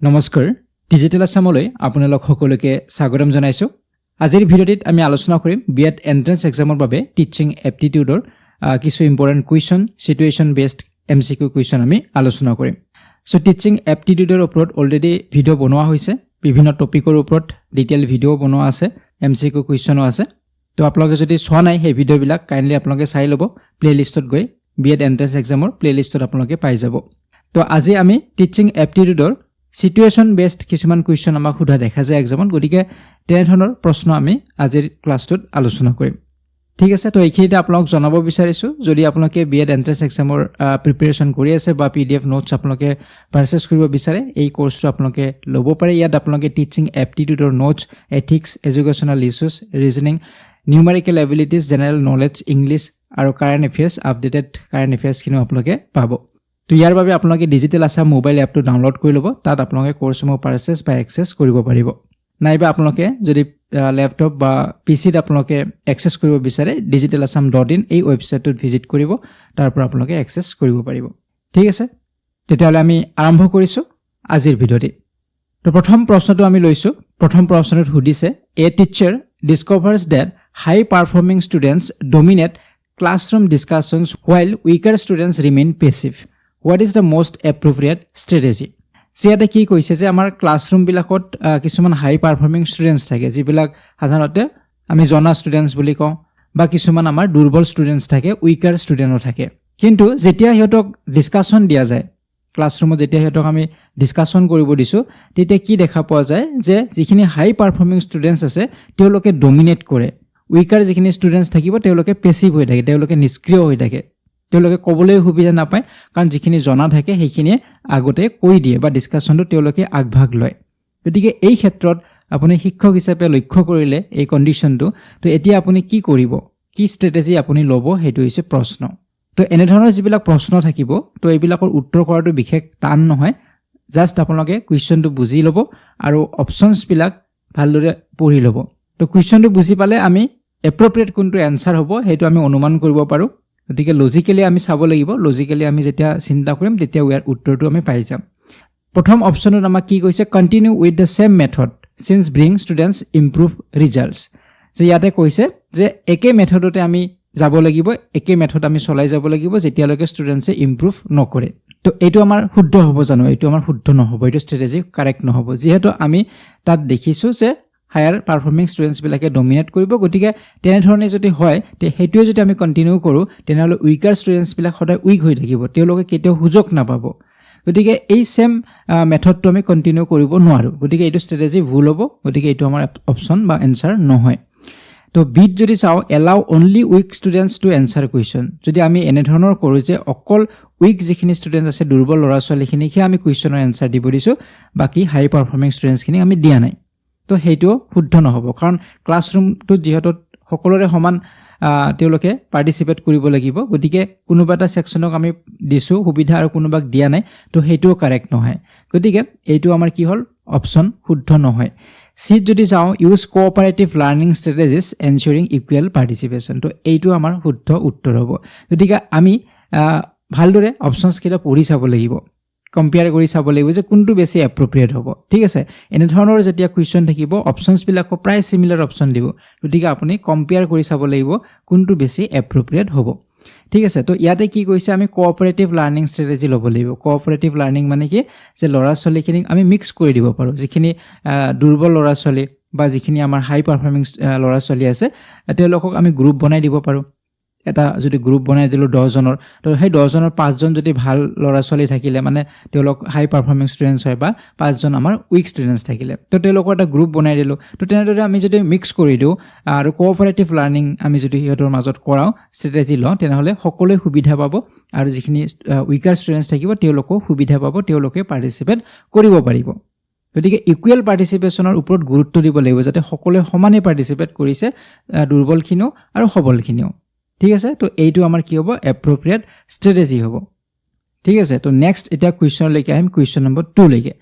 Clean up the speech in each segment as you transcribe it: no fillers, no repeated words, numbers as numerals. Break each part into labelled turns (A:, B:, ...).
A: নমস্কাৰ ডিজিটেল আসামলৈ আপোনালোক সকলোকে স্বাগতম জনাইছো। আজিৰ ভিডিঅ'টিত আমি আলোচনা কৰিম বিএড এন্ট্ৰেন্স এক্সামৰ বাবে টিচিং এপ্টিটিউডৰ কিছু important question situation based MCQ question আমি আলোচনা কৰিম। সো টিচিং এপ্টিটিউডৰ ওপৰত অলৰেডি ভিডিঅ' বনোৱা হৈছে, বিভিন্ন টপিকৰ ওপৰত ডিটেইল ভিডিঅ' বনোৱা আছে, এমসিকিউ কুৱেশ্যনো আছে। তো আপোনালোকে যদি চোৱা নাই সেই ভিডিঅ'বিলাক কাইন্ডলি আপোনালোকে চাই ল'ব, প্লেলিষ্টত গৈ বিএড এন্ট্ৰেন্স এক্সামৰ প্লেলিষ্টত আপোনালোকে পাই যাব। তো আজি আমি টিচিং এপ্টিটিউডৰ সিচুৱেশ্যন বেসড কিছুমান কুৱেশ্যন আমাক সোধা দেখা যায় এক্সামত, গতিকে তেনেধৰণৰ প্ৰশ্ন আমি আজিৰ ক্লাছটোত আলোচনা কৰিম। ঠিক আছে, তো এইখিনিতে আপোনালোক জনাব বিচাৰিছোঁ, যদি আপোনালোকে বিএড এন্ট্ৰেন্স এক্সামৰ প্ৰিপেৰেশ্যন কৰি আছে বা PDF নোটছ আপোনালোকে পাৰচেছ কৰিব বিচাৰে, এই কোৰ্চটো আপোনালোকে ল'ব পাৰে। ইয়াত আপোনালোকে টিচিং এপ্টিটিউডৰ notes, ethics, educational issues, reasoning, numerical abilities, general knowledge, English আৰু কাৰেণ্ট এফেয়াৰ্ছ, আপডেটেড কাৰেণ্ট এফেয়াৰ্ছখিনিও আপোনালোকে পাব। তো ইয়াৰ বাবে আপোনালোকে ডিজিটেল আসাম মোবাইল এপটো ডাউনলোড কৰি ল'ব, তাত আপোনালোকে কোৰ্চসমূহ পাৰচেছ বা এক্সেছ কৰিব পাৰিব। নাইবা আপোনালোকে যদি লেপটপ বা PCত আপোনালোকে এক্সেছ কৰিব বিচাৰে digitalassam.in এই ৱেবছাইটটোত ভিজিট কৰিব, তাৰ পৰা আপোনালোকে এক্সেছ কৰিব পাৰিব। ঠিক আছে, তেতিয়াহ'লে আমি আৰম্ভ কৰিছোঁ আজিৰ ভিডিঅ'টি। তো প্ৰথম প্ৰশ্নটো আমি লৈছোঁ। প্ৰথম প্ৰশ্নটোত সুধিছে, a teacher discovers that high performing students dominate classroom discussions while weaker students remain passive. What is the most appropriate strategy? ইয়াতে কি কৈছে যে আমাৰ ক্লাছৰুমবিলাকত কিছুমান হাই পাৰফৰ্মিং ষ্টুডেণ্টছ থাকে, যিবিলাক সাধাৰণতে আমি জনা ষ্টুডেণ্টছ বুলি কওঁ, বা কিছুমান আমাৰ দুৰ্বল ষ্টুডেণ্টছ থাকে, উইকাৰ ষ্টুডেণ্টও থাকে। কিন্তু যেতিয়া সিহঁতক ডিছকাশ্যন দিয়া যায়, ক্লাছৰুমত যেতিয়া সিহঁতক আমি ডিছকাশ্যন কৰিব দিছোঁ, তেতিয়া কি দেখা পোৱা যায় যে যিখিনি হাই পাৰফৰ্মিং ষ্টুডেণ্টছ আছে তেওঁলোকে ডমিনেট কৰে, উইকাৰ যিখিনি ষ্টুডেণ্টছ থাকিব তেওঁলোকে পেছিভ হৈ থাকে, তেওঁলোকে নিষ্ক্ৰিয় হৈ থাকে, তেওঁলোকে ক'বলৈ সুবিধা নাপায়, কাৰণ যিখিনি জনা থাকে সেইখিনিয়ে আগতে কৈ দিয়ে বা ডিছকাশ্যনটো তেওঁলোকে আগভাগ লয়। গতিকে এই ক্ষেত্ৰত আপুনি শিক্ষক হিচাপে লক্ষ্য কৰিলে এই কণ্ডিশ্যনটো, তো এতিয়া আপুনি কি কৰিব, কি ষ্ট্ৰেটেজি আপুনি ল'ব, সেইটো হৈছে প্ৰশ্ন। তো এনেধৰণৰ যিবিলাক প্ৰশ্ন থাকিব, তো এইবিলাকৰ উত্তৰ কৰাটো বিশেষ টান নহয়, জাষ্ট আপোনালোকে কুৱেশ্যনটো বুজি ল'ব আৰু অপশ্যনছবিলাক ভালদৰে পঢ়ি ল'ব। তো কুৱেশ্যনটো বুজি পালে আমি এপ্ৰপ্ৰিয়েট কোনটো এনচাৰ হ'ব সেইটো আমি অনুমান কৰিব পাৰোঁ। গতিকে লজিকেলি আমি চাব লাগিব, লজিকেলি আমি যেতিয়া চিন্তা কৰিম তেতিয়া ইয়াৰ উত্তৰটো আমি পাই যাম। প্ৰথম অপশ্যনত আমাক কি কৈছে, continue with the same method since bring students improve results. যে ইয়াতে কৈছে যে একে মেথডতে আমি যাব লাগিব, একে মেথড আমি চলাই যাব লাগিব যেতিয়ালৈকে ষ্টুডেণ্টছে ইম্প্ৰুভ নকৰে। তো এইটো আমাৰ শুদ্ধ হ'ব জানো? এইটো আমাৰ শুদ্ধ নহ'ব, এইটো ষ্ট্ৰেটেজি কাৰেক্ট নহ'ব, যিহেতু আমি তাত দেখিছোঁ যে হায়াৰ পাৰফৰ্মিং ষ্টুডেণ্টছবিলাকে ডমিনেট কৰিব। গতিকে তেনেধৰণে যদি হয়, সেইটোৱে যদি আমি কণ্টিনিউ কৰোঁ, তেনেহ'লে উইকাৰ ষ্টুডেণ্টছবিলাক সদায় উইক হৈ থাকিব, তেওঁলোকে কেতিয়াও সুযোগ নাপাব। গতিকে এই ছেম মেথডটো আমি কণ্টিনিউ কৰিব নোৱাৰোঁ, গতিকে এইটো ষ্ট্ৰেটেজি ভুল হ'ব। গতিকে এইটো আমাৰ অপশ্যন বা এনচাৰ নহয়। তো বিত যদি চাওঁ, allow only weak students to answer question. যদি আমি এনেধৰণৰ কৰোঁ যে অকল উইক যিখিনি ষ্টুডেণ্টছ আছে, দুৰ্বল ল'ৰা ছোৱালীখিনিকহে আমি কুৱেশ্যনৰ এনচাৰ দিব দিছোঁ, বাকী হাই পাৰফৰ্মিং ষ্টুডেণ্টছখিনিক আমি দিয়া নাই, তো সেইটোও শুদ্ধ নহ'ব। কাৰণ ক্লাছৰুমটোত যিহেতু সকলোৰে সমান তেওঁলোকে পাৰ্টিচিপেট কৰিব লাগিব, গতিকে কোনোবা এটা ছেকশ্যনক আমি দিছোঁ সুবিধা আৰু কোনোবাক দিয়া নাই, তো সেইটোও কাৰেক্ট নহয়। গতিকে এইটো আমাৰ কি হ'ল, অপশ্যন শুদ্ধ নহয়। চিত যদি যাওঁ, use cooperative learning strategies ensuring equal participation, তো এইটো আমাৰ শুদ্ধ উত্তৰ হ'ব। গতিকে আমি ভালদৰে অপশ্যনছকেইটা পঢ়ি চাব লাগিব, কম্পেয়াৰ কৰি চাব লাগিব যে কোনটো বেছি এপ্ৰপ্ৰিয়েট হ'ব। ঠিক আছে, এনেধৰণৰ যেতিয়া কুৱেশ্যন থাকিব, অপশ্যনছবিলাকো প্ৰায় চিমিলাৰ অপশ্যন দিব, গতিকে আপুনি কম্পেয়াৰ কৰি চাব লাগিব কোনটো বেছি এপ্ৰপ্ৰিয়েট হ'ব। ঠিক আছে, তো ইয়াতে কি কৈছে, আমি কোঅপাৰেটিভ লাৰ্ণিং ষ্ট্ৰেটেজি ল'ব লাগিব। কোঅপাৰেটিভ লাৰ্ণিং মানে কি, যে ল'ৰা ছোৱালীখিনিক আমি মিক্স কৰি দিব পাৰোঁ, যিখিনি দুৰ্বল ল'ৰা ছোৱালী বা যিখিনি আমাৰ হাই পাৰফৰ্মিং ল'ৰা ছোৱালী আছে, তেওঁলোকক আমি গ্ৰুপ বনাই দিব পাৰোঁ। এটা যদি গ্ৰুপ বনাই দিলোঁ 10জনৰ, তো সেই 10জনৰ 5জন যদি ভাল ল'ৰা ছোৱালী থাকিলে, মানে তেওঁলোক হাই পাৰফৰ্মিং ষ্টুডেণ্টছ হয়, বা 5জন আমাৰ উইক ষ্টুডেণ্টছ থাকিলে, তো তেওঁলোকৰ এটা গ্ৰুপ বনাই দিলোঁ। তো তেনেদৰে আমি যদি মিক্স কৰি দিওঁ আৰু কোঅপাৰেটিভ লাৰ্ণিং আমি যদি সিহঁতৰ মাজত কৰাওঁ, ষ্ট্ৰেটেজি লওঁ, তেনেহ'লে সকলোৱে সুবিধা পাব, আৰু যিখিনি উইকাৰ ষ্টুডেণ্টছ থাকিব তেওঁলোকেও সুবিধা পাব, তেওঁলোকে পাৰ্টিচিপেট কৰিব পাৰিব। গতিকে ইকুৱেল পাৰ্টিচিপেশ্যনৰ ওপৰত গুৰুত্ব দিব লাগিব, যাতে সকলোৱে সমানে পাৰ্টিচিপেট কৰিছে, দুৰ্বলখিনিও আৰু সবলখিনিও। ঠিক আছে, তো এইটো আমাৰ কি হ'ব, এপ্ৰপ্ৰিয়েট ষ্ট্ৰেটেজি হ'ব। ঠিক আছে, তো নেক্সট এতিয়া কুৱেশ্যনলৈকে আহিম, কুৱেশ্যন নম্বৰ 2 লৈকে।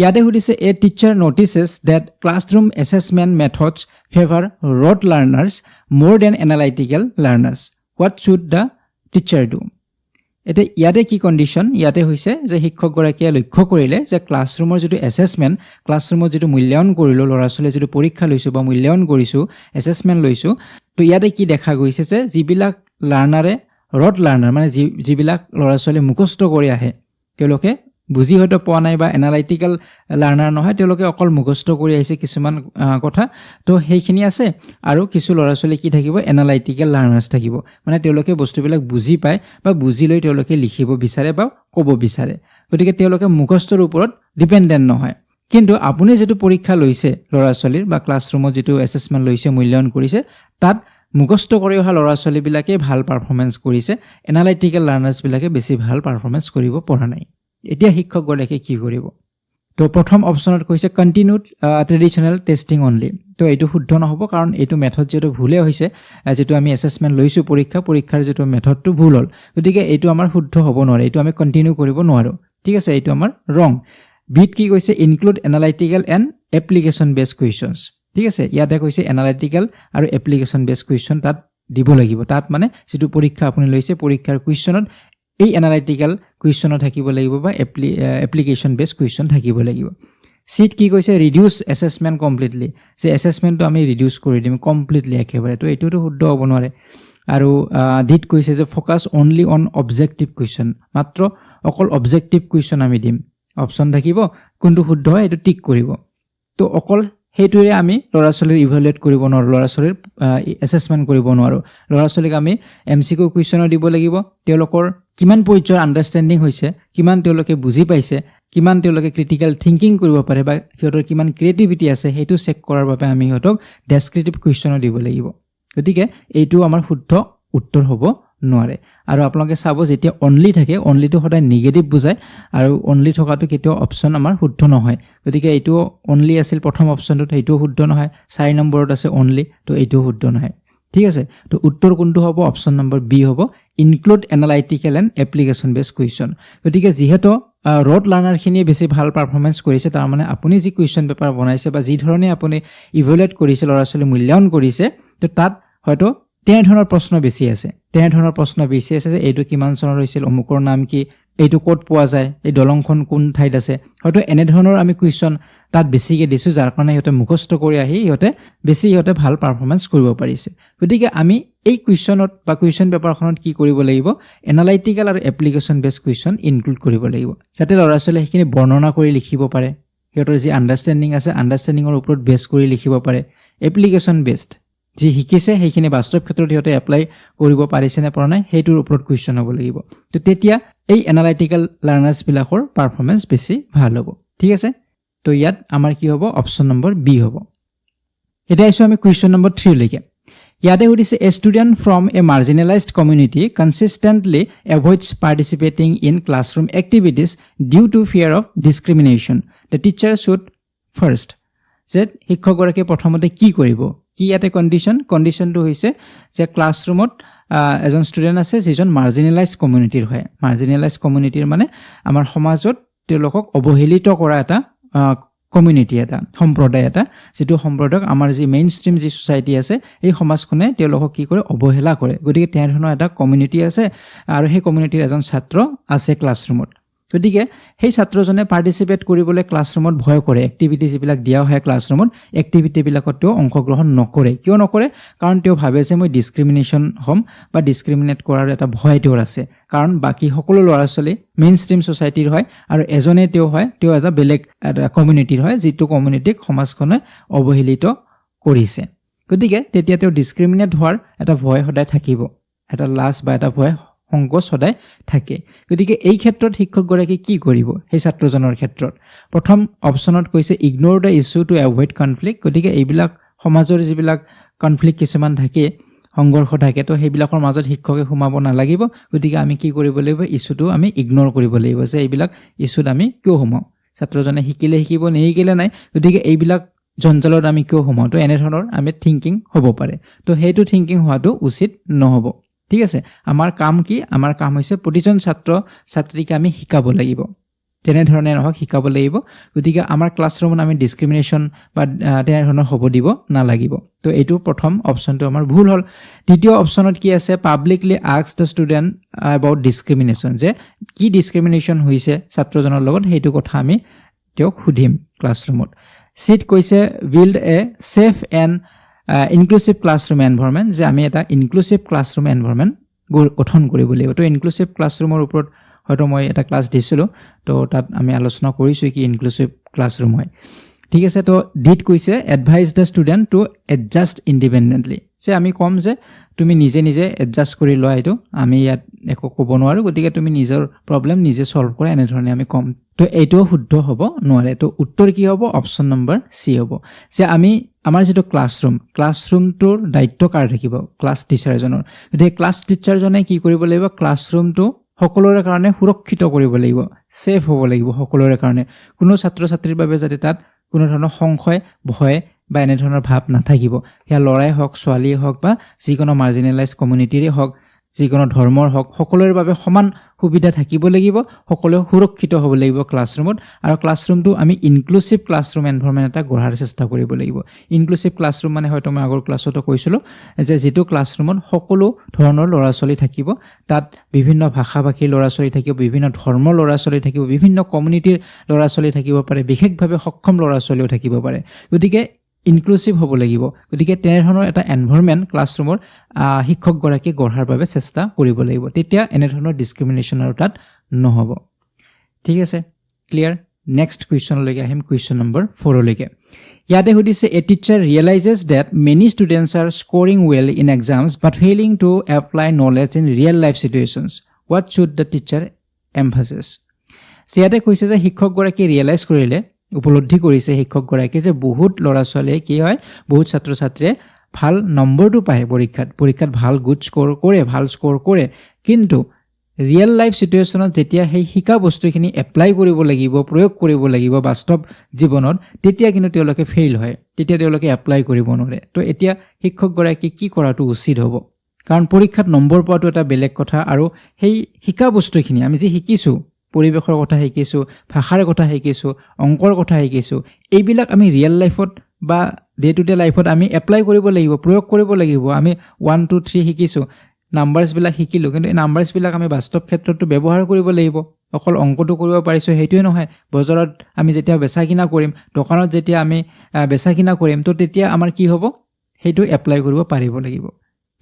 A: ইয়াতে সুধিছে, a teacher notices that classroom assessment methods favour rote learners more than analytical learners, what should the teacher do? এতিয়া ইয়াতে কি কণ্ডিশ্যন ইয়াতে হৈছে যে শিক্ষকগৰাকীয়ে লক্ষ্য কৰিলে যে ক্লাছৰুমৰ যিটো এছেছমেণ্ট ক্লাছৰুমত যিটো মূল্যায়ন কৰিলোঁ ল'ৰা ছোৱালীয়ে যিটো পৰীক্ষা লৈছোঁ বা মূল্যায়ন কৰিছোঁ এছেছমেণ্ট লৈছোঁ তো ইয়াতে কি দেখা গৈছে যে যিবিলাক লাৰ্ণাৰে ৰড লাৰ্ণাৰ মানে যিবিলাক ল'ৰা ছোৱালীয়ে মুখস্থ কৰি আহে তেওঁলোকে বুজি হয়তো পোৱা নাই বা এনালাইটিকেল লাৰ্ণাৰ নহয় তেওঁলোকে অকল মুখস্থ কৰি আহিছে কিছুমান কথা তো সেইখিনি আছে আৰু কিছু ল'ৰা ছোৱালী কি থাকিব এনালাইটিকেল লাৰ্ণাৰ্ছ থাকিব মানে তেওঁলোকে বস্তুবিলাক বুজি পায় বা বুজি লৈ তেওঁলোকে লিখিব বিচাৰে বা ক'ব বিচাৰে গতিকে তেওঁলোকে মুখস্থৰ ওপৰত ডিপেণ্ডেণ্ট নহয় কিন্তু আপুনি যিটো পৰীক্ষা লৈছে ল'ৰা ছোৱালীৰ বা ক্লাছৰুমত যিটো এছেছমেণ্ট লৈছে মূল্যায়ন কৰিছে তাত মুখস্থ কৰি অহা ল'ৰা ছোৱালীবিলাকে ভাল পাৰফৰ্মেঞ্চ কৰিছে এনালাইটিকেল লাৰ্ণাৰ্ছবিলাকে বেছি ভাল পাৰফৰ্মেঞ্চ কৰিব পৰা নাই এতিয়া শিক্ষকগৰাকীয়ে কি কৰিব তো প্ৰথম অপশ্যনত কৈছে কণ্টিনিউড ট্ৰেডিশ্যনেল টেষ্টিং অনলি তো এইটো শুদ্ধ নহ'ব কাৰণ এইটো মেথড যিহেতু ভুলে হৈছে যিটো আমি এছেছমেণ্ট লৈছোঁ পৰীক্ষাৰ যিটো মেথডটো ভুল হ'ল গতিকে এইটো আমাৰ শুদ্ধ হ'ব নোৱাৰে এইটো আমি কণ্টিনিউ কৰিব নোৱাৰোঁ ঠিক আছে এইটো আমাৰ ৰং বিত কি কৈছে include analytical and application based questions ঠিক আছে ইয়াতে কৈছে এনালাইটিকেল আৰু এপ্লিকেশ্যন বেছড কুৱেশ্যন তাত দিব লাগিব তাত মানে যিটো পৰীক্ষা আপুনি লৈছে পৰীক্ষাৰ কুৱেশ্যনত এই এনালাইটিকেল কুৱেশ্যনো থাকিব লাগিব বা এপ্লিকেশ্যন বেছড কুৱেশ্যন থাকিব লাগিব চিট কি কৈছে ৰিডিউচ এছেছমেণ্ট কমপ্লিটলি যে এছেছমেণ্টটো আমি ৰিডিউচ কৰি দিম কমপ্লিটলি একেবাৰে তো এইটোতো শুদ্ধ হ'ব নোৱাৰে আৰু ডিত কৈছে যে focus only on objective question মাত্ৰ অকল অবজেক্টিভ কুৱেশ্যন আমি দিম অপশ্যন থাকিব কোনটো শুদ্ধ হয় এইটো টিক কৰিব তো অকল সেইটোৰে আমি ল'ৰা ছোৱালীৰ ইভালুৱেট কৰিব নোৱাৰোঁ ল'ৰা ছোৱালীৰ এছেছমেণ্ট কৰিব নোৱাৰোঁ ল'ৰা ছোৱালীক আমি MCQ কুৱেশ্যনো দিব লাগিব তেওঁলোকৰ কিমান পৰ্যায়ৰ আণ্ডাৰষ্টেণ্ডিং হৈছে কিমান তেওঁলোকে বুজি পাইছে কিমান তেওঁলোকে ক্ৰিটিকেল থিংকিং কৰিব পাৰে বা সিহঁতৰ কিমান ক্ৰিয়েটিভিটি আছে সেইটো চেক কৰাৰ বাবে আমি সিহঁতক ডেছক্ৰিপটিভ কুৱেশ্যনো দিব লাগিব গতিকে এইটো আমাৰ শুদ্ধ উত্তৰ হ'ব নোৱাৰে আৰু আপোনালোকে চাব যেতিয়া অনলি থাকে অনলিটো সদায় নিগেটিভ বুজায় আৰু অনলি থকাটো কেতিয়াও অপশ্যন আমাৰ শুদ্ধ নহয় গতিকে এইটো অনলি আছিল প্ৰথম অপশ্যনটোত সেইটোও শুদ্ধ নহয় 4 নম্বৰত আছে অনলি তো এইটোও শুদ্ধ নহয় ঠিক আছে তো উত্তৰ কোনটো হ'ব অপশ্যন নম্বৰ বি হ'ব include analytical and application based question গতিকে যিহেতু ৰড লাৰ্ণাৰখিনিয়ে বেছি ভাল পাৰফৰ্মেঞ্চ কৰিছে তাৰমানে আপুনি যি কুৱেশ্যন পেপাৰ বনাইছে বা যি ধৰণে আপুনি ইভেলুৱেট কৰিছে ল'ৰা ছোৱালী মূল্যায়ন কৰিছে তো তাত হয়তো তেনেধৰণৰ প্ৰশ্ন বেছি আছে যে এইটো কিমান চনৰ হৈছিল অমুকৰ নাম কি এইটো ক'ত পোৱা যায় এই দলংখন কোন ঠাইত আছে হয়তো এনেধৰণৰ আমি কুৱেশ্যন তাত বেছিকৈ দিছোঁ যাৰ কাৰণে সিহঁতে মুখস্থ কৰি আহি সিহঁতে ভাল পাৰফৰ্মেঞ্চ কৰিব পাৰিছে গতিকে আমি এই কুৱেশ্যনত বা কুৱেশ্যন পেপাৰখনত কি কৰিব লাগিব এনালাইটিকেল আৰু এপ্লিকেশ্যন বেছড কুৱেশ্যন ইনক্লুড কৰিব লাগিব যাতে ল'ৰা ছোৱালীয়ে সেইখিনি বৰ্ণনা কৰি লিখিব পাৰে সিহঁতৰ যি আণ্ডাৰষ্টেণ্ডিং আছে আণ্ডাৰষ্টেণ্ডিঙৰ ওপৰত বেছ কৰি লিখিব পাৰে এপ্লিকেশ্যন বেছড যি শিকিছে সেইখিনি বাস্তৱ ক্ষেত্ৰত সিহঁতে এপ্লাই কৰিব পাৰিছে নে পৰা নাই সেইটোৰ ওপৰত কুৱেশ্যন হ'ব লাগিব তো তেতিয়া এই এনালাইটিকেল লাৰ্ণাৰ্ছবিলাকৰ পাৰফৰ্মেঞ্চ বেছি ভাল হ'ব ঠিক আছে তো ইয়াত আমাৰ কি হ'ব অপশ্যন নম্বৰ বি হ'ব এতিয়া আহিছোঁ আমি কুৱেশ্যন নম্বৰ 3 লৈকে ইয়াতে সুধিছে a student from a marginalised community consistently avoids participating in classroom activities due to fear of discrimination the teacher should first যে শিক্ষকগৰাকীয়ে প্ৰথমতে কি কৰিব কি ইয়াতে কণ্ডিশ্যনটো হৈছে যে ক্লাছৰুমত এজন ষ্টুডেণ্ট আছে যিজন মাৰ্জিনেলাইজ কমিউনিটিৰ হয় মাৰ্জিনেলাইজ কমিউনিটিৰ মানে আমাৰ সমাজত তেওঁলোকক অৱহেলিত কৰা এটা কমিউনিটি এটা সম্প্ৰদায় এটা যিটো সম্প্ৰদায়ক আমাৰ যি মেইন ষ্ট্ৰীম যি ছ'চাইটি আছে এই সমাজখনে তেওঁলোকক কি কৰে অৱহেলা কৰে গতিকে তেনেধৰণৰ এটা কমিউনিটি আছে আৰু সেই কমিউনিটিৰ এজন ছাত্ৰ আছে ক্লাছৰুমত গতিকে সেই ছাত্ৰজনে পাৰ্টিচিপেট কৰিবলৈ ক্লাছৰুমত ভয় কৰে এক্টিভিটি যিবিলাক দিয়া হয় ক্লাছৰুমত এক্টিভিটিবিলাকত তেওঁ অংশগ্ৰহণ নকৰে কিয় নকৰে কাৰণ তেওঁ ভাবে যে মই ডিছক্ৰিমিনেশ্যন হ'ম বা ডিছক্ৰিমিনেট কৰাৰ এটা ভয় তেওঁৰ আছে কাৰণ বাকী সকলো ল'ৰা ছোৱালী মেইন ষ্ট্ৰীম ছ'চাইটিৰ হয় আৰু এজনে তেওঁ এটা বেলেগ এটা কমিউনিটিৰ হয় যিটো কমিউনিটিক সমাজখনে অৱহেলিত কৰিছে গতিকে তেতিয়া তেওঁ ডিছক্ৰিমিনেট হোৱাৰ এটা ভয় সদায় থাকিব এটা লাজ বা এটা ভয় সংকোচ সদায় থাকে গতিকে এই ক্ষেত্ৰত শিক্ষকগৰাকী কি কৰিব সেই ছাত্ৰজনৰ ক্ষেত্ৰত প্ৰথম অপশ্যনত কৈছে ignore the issue to avoid conflict গতিকে এইবিলাক সমাজৰ যিবিলাক কনফ্লিক্ট কিছুমান থাকে সংঘৰ্ষ থাকে তো সেইবিলাকৰ মাজত শিক্ষকে সোমাব নালাগিব গতিকে আমি কি কৰিব লাগিব ইছ্যুটো আমি ইগন'ৰ কৰিব লাগিব যে এইবিলাক ইছ্যুত আমি কিয় সোমাওঁ ছাত্ৰজনে শিকিলে শিকিব নিশিকিলে নাই গতিকে এইবিলাক জঞ্জালত আমি কিয় সোমাওঁ তো এনেধৰণৰ আমি থিংকিং হ'ব পাৰে তো সেইটো থিংকিং হোৱাটো উচিত নহ'ব ঠিক আছে আমাৰ কাম কি আমাৰ কাম হৈছে প্ৰতিজন ছাত্ৰ ছাত্ৰীকে আমি শিকাব লাগিব তেনেধৰণে নহওক শিকাব লাগিব গতিকে আমাৰ ক্লাছৰুমত আমি ডিছক্ৰিমিনেশ্যন বা তেনেধৰণৰ হ'ব দিব নালাগিব তো এইটো প্ৰথম অপশ্যনটো আমাৰ ভুল হ'ল দ্বিতীয় অপশ্যনত কি আছে publicly ask the student about discrimination যে কি ডিছক্ৰিমিনেশ্যন হৈছে ছাত্ৰজনৰ লগত সেইটো কথা আমি তেওঁক সুধিম ক্লাছৰুমত চিট কৈছে build a safe and inclusive classroom environment যে আমি এটা ইনক্লুচিভ ক্লাছৰুম এনভাইৰনমেণ্ট গঠন কৰিব লাগিব তো ইনক্লুচিভ ক্লাছৰুমৰ ওপৰত হয়তো মই এটা ক্লাছ দিছিলোঁ তো তাত আমি আলোচনা কৰিছোঁ কি ইনক্লুচিভ ক্লাছৰুম হয় ঠিক আছে তো ডিট কৈছে advise the student to adjust independently যে আমি ক'ম যে তুমি নিজে নিজে এডজাষ্ট কৰি লোৱা এইটো আমি ইয়াত একো ক'ব নোৱাৰোঁ গতিকে তুমি নিজৰ প্ৰব্লেম নিজে চল্ভ কৰা এনেধৰণে আমি ক'ম তো এইটোও শুদ্ধ হ'ব নোৱাৰে তো উত্তৰ কি হ'ব অপশ্যন নম্বৰ চি হ'ব যে আমি আমাৰ যিটো ক্লাছৰুমটোৰ দায়িত্ব কাৰ থাকিব ক্লাছ টিচাৰজনৰ গতিকে ক্লাছ টিচাৰজনে কি কৰিব লাগিব ক্লাছৰুমটো সকলোৰে কাৰণে সুৰক্ষিত কৰিব লাগিব ছেফ হ'ব লাগিব সকলোৰে কাৰণে কোনো ছাত্ৰ ছাত্ৰীৰ বাবে যাতে তাত কোনো ধৰণৰ সংশয় ভয় বা এনেধৰণৰ ভাৱ নাথাকিব সেয়া ল'ৰাই হওক ছোৱালীয়ে হওক বা যিকোনো মাৰ্জিনেলাইজ কমিউনিটিৰে হওক যিকোনো ধৰ্মৰ হওক সকলোৰে বাবে সমান সুবিধা থাকিব লাগিব সকলোৱে সুৰক্ষিত হ'ব লাগিব ক্লাছৰুমত আৰু ক্লাছৰুমটো আমি ইনক্লুচিভ ক্লাছৰুম এনভাইৰনমেণ্ট এটা গঢ়াৰ চেষ্টা কৰিব লাগিব ইনক্লুচিভ ক্লাছৰুম মানে হয়তো মই আগৰ ক্লাছতো কৈছিলোঁ যে যিটো ক্লাছৰুমত সকলো ধৰণৰ ল'ৰা ছোৱালী থাকিব তাত বিভিন্ন ভাষা ভাষীৰ ল'ৰা ছোৱালী থাকিব বিভিন্ন ধৰ্মৰ ল'ৰা ছোৱালী থাকিব বিভিন্ন কমিউনিটিৰ ল'ৰা ছোৱালী থাকিব পাৰে বিশেষভাৱে সক্ষম ল'ৰা ছোৱালীও থাকিব পাৰে গতিকে ইনক্লুচিভ হ'ব লাগিব গতিকে তেনেধৰণৰ এটা এনভাইৰনমেণ্ট ক্লাছৰুমৰ শিক্ষকগৰাকীয়ে গঢ়াৰ বাবে চেষ্টা কৰিব লাগিব তেতিয়া এনেধৰণৰ ডিছক্ৰিমিনেশ্যন আৰু তাত নহ'ব ঠিক আছে ক্লিয়াৰ নেক্সট কুৱেশ্যনলৈকে আহিম কুৱেশ্যন নম্বৰ 4লৈকে ইয়াতে সুধিছে a teacher realises that many students are scoring well in exams but failing to apply knowledge in real life situations what should the teacher emphasise ইয়াতে কৈছে যে শিক্ষকগৰাকীয়ে ৰিয়েলাইজ কৰিলে উপলব্ধি কৰিছে শিক্ষকগৰাকীয়ে যে বহুত ল'ৰা ছোৱালীয়ে কি হয় বহুত ছাত্ৰ ছাত্ৰীয়ে ভাল নম্বৰটো পায় পৰীক্ষাত ভাল গুড স্ক'ৰ কৰে কিন্তু ৰিয়েল লাইফ চিটুৱেশ্যনত যেতিয়া সেই শিকা বস্তুখিনি এপ্লাই কৰিব লাগিব প্ৰয়োগ কৰিব লাগিব বাস্তৱ জীৱনত তেতিয়া কিন্তু তেওঁলোকে ফেইল হয় তেতিয়া তেওঁলোকে এপ্লাই কৰিব নোৱাৰে তো এতিয়া শিক্ষকগৰাকীয়ে কি কৰাটো উচিত হ'ব কাৰণ পৰীক্ষাত নম্বৰ পোৱাটো এটা বেলেগ কথা আৰু সেই শিকা বস্তুখিনি আমি যে শিকিছোঁ পৰিৱেশৰ কথা শিকিছোঁ ভাষাৰ কথা শিকিছোঁ অংকৰ কথা শিকিছোঁ এইবিলাক আমি ৰিয়েল লাইফত বা ডে টু ডে লাইফত আমি এপ্লাই কৰিব লাগিব প্ৰয়োগ কৰিব লাগিব আমি 1 2 3 শিকিছোঁ নাম্বাৰছবিলাক শিকিলোঁ কিন্তু এই নাম্বাৰছবিলাক আমি বাস্তৱ ক্ষেত্ৰতো ব্যৱহাৰ কৰিব লাগিব অকল অংকটো কৰিব পাৰিছোঁ সেইটোৱে নহয় বজাৰত আমি যেতিয়া বেচা কিনা কৰিম দোকানত যেতিয়া আমি বেচা কিনা কৰিম তো তেতিয়া আমাৰ কি হ'ব সেইটো এপ্লাই কৰিব পাৰিব লাগিব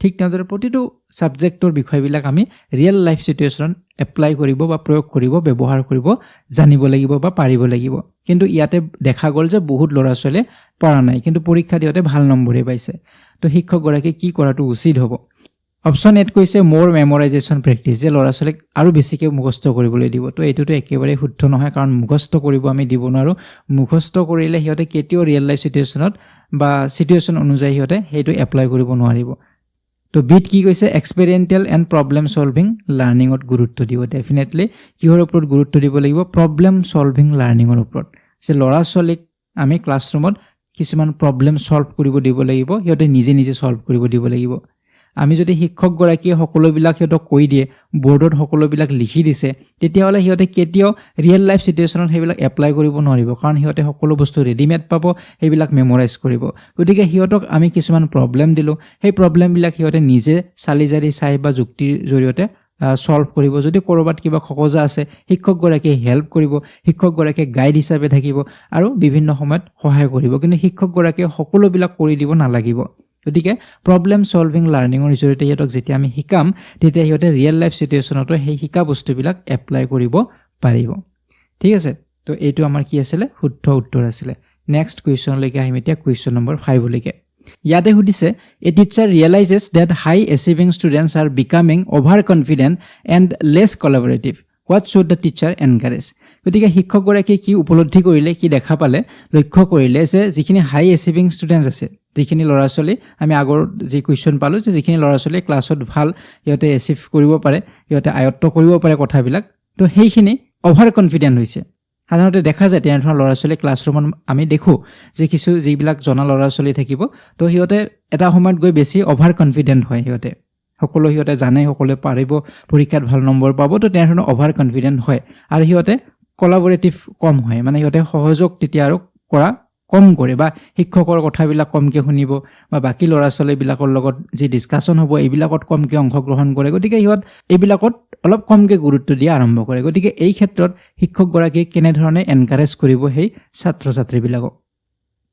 A: ঠিক তেনেদৰে প্ৰতিটো ছাবজেক্টৰ বিষয়বিলাক আমি ৰিয়েল লাইফ চিটুৱেশ্যনত এপ্লাই কৰিব বা প্ৰয়োগ কৰিব ব্যৱহাৰ কৰিব জানিব লাগিব বা পাৰিব লাগিব কিন্তু ইয়াতে দেখা গ'ল যে বহুত ল'ৰা ছোৱালীয়ে পৰা নাই কিন্তু পৰীক্ষা দিওঁতে ভাল নম্বৰে পাইছে তো শিক্ষকগৰাকীয়ে কি কৰাটো উচিত হ'ব অপশ্যন এত কৈছে মোৰ মেমৰাইজেশ্যন প্ৰেক্টিছ যে ল'ৰা ছোৱালীক আৰু বেছিকৈ মুখস্থ কৰিবলৈ দিব তো এইটোতো একেবাৰে শুদ্ধ নহয় কাৰণ মুখস্থ কৰিব আমি দিব নোৱাৰোঁ মুখস্থ কৰিলে সিহঁতে কেতিয়াও ৰিয়েল লাইফ চিটুৱেশ্যনত বা চিটুৱেশ্যন অনুযায়ী সিহঁতে সেইটো এপ্লাই কৰিব নোৱাৰিব তো বিট কি কৈছে এক্সপেৰিয়েণ্টেল এণ্ড প্ৰব্লেম চলভিং লাৰ্ণিঙত গুৰুত্ব দিব ডেফিনেটলি কিহৰ ওপৰত গুৰুত্ব দিব লাগিব প্ৰব্লেম চলভিং লাৰ্ণিঙৰ ওপৰত যে ল'ৰা ছোৱালীক আমি ক্লাছৰুমত কিছুমান প্ৰব্লেম চল্ভ কৰিব দিব লাগিব সিহঁতে নিজে নিজে চল্ভ কৰিব দিব লাগিব আমি যদি শিক্ষকগৰাকীয়ে সকলোবিলাক সিহঁতক কৈ দিয়ে বৰ্ডত সকলোবিলাক লিখি দিছে তেতিয়াহ'লে সিহঁতে কেতিয়াও ৰিয়েল লাইফ চিটুৱেশ্যনত সেইবিলাক এপ্লাই কৰিব নোৱাৰিব কাৰণ সিহঁতে সকলো বস্তু ৰেডিমেড পাব সেইবিলাক মেমৰাইজ কৰিব গতিকে সিহঁতক আমি কিছুমান প্ৰব্লেম দিলোঁ সেই প্ৰব্লেমবিলাক সিহঁতে নিজে চালি জাৰি চাই বা যুক্তিৰ জৰিয়তে চল্ভ কৰিব যদি ক'ৰবাত কিবা খকজা আছে শিক্ষকগৰাকীয়ে হেল্প কৰিব শিক্ষকগৰাকীয়ে গাইড হিচাপে থাকিব আৰু বিভিন্ন সময়ত সহায় কৰিব কিন্তু শিক্ষকগৰাকীয়ে সকলোবিলাক কৰি দিব নালাগিব গতিকে প্ৰব্লেম চলভিং লাৰ্ণিঙৰ জৰিয়তে সিহঁতক যেতিয়া আমি শিকাম তেতিয়া সিহঁতে ৰিয়েল লাইফ চিটুৱেশ্যনতো সেই শিকা বস্তুবিলাক এপ্লাই কৰিব পাৰিব ঠিক আছে তো এইটো আমাৰ কি আছিলে শুদ্ধ উত্তৰ আছিলে নেক্সট কুৱেশ্যনলৈকে আহিম এতিয়া কুৱেশ্যন নম্বৰ 5লৈকে ইয়াতে সুধিছে a teacher realises that high achieving students are becoming over confident and less collaborative what should the teacher encourage গতিকে শিক্ষকগৰাকীয়ে কি উপলব্ধি কৰিলে কি দেখা পালে লক্ষ্য কৰিলে যে যিখিনি হাই এচিভিং ষ্টুডেণ্টছ আছে যিখিনি ল'ৰা ছোৱালী আমি আগৰ যি কুৱেশ্যন পালোঁ যে যিখিনি ল'ৰা ছোৱালীয়ে ক্লাছত ভাল সিহঁতে এচিভ কৰিব পাৰে সিহঁতে আয়ত্ব কৰিব পাৰে কথাবিলাক তো সেইখিনি অভাৰ কনফিডেণ্ট হৈছে সাধাৰণতে দেখা যায় তেনেধৰণৰ ল'ৰা ছোৱালী ক্লাছৰুমত আমি দেখোঁ যে কিছু যিবিলাক জনা ল'ৰা ছোৱালী থাকিব তো সিহঁতে এটা সময়ত গৈ বেছি অভাৰ কনফিডেণ্ট হয় সকলো সিহঁতে জানে সকলোৱে পাৰিব পৰীক্ষাত ভাল নম্বৰ পাব তো তেনেধৰণৰ অভাৰ কনফিডেণ্ট হয় আৰু সিহঁতে কোলাবোৰেটিভ কম হয় মানে সিহঁতে সহযোগ তেতিয়া আৰু কৰা কম কৰে বা শিক্ষকৰ কথাবিলাক কমকৈ শুনিব বা বাকী ল'ৰা ছোৱালীবিলাকৰ লগত যি ডিছকাশ্যন হ'ব এইবিলাকত কমকৈ অংশগ্ৰহণ কৰে গতিকে সিহঁত এইবিলাকত অলপ কমকৈ গুৰুত্ব দিয়া আৰম্ভ কৰে গতিকে এই ক্ষেত্ৰত শিক্ষকগৰাকীয়ে কেনেধৰণে এনকাৰেজ কৰিব সেই ছাত্ৰ ছাত্ৰীবিলাকক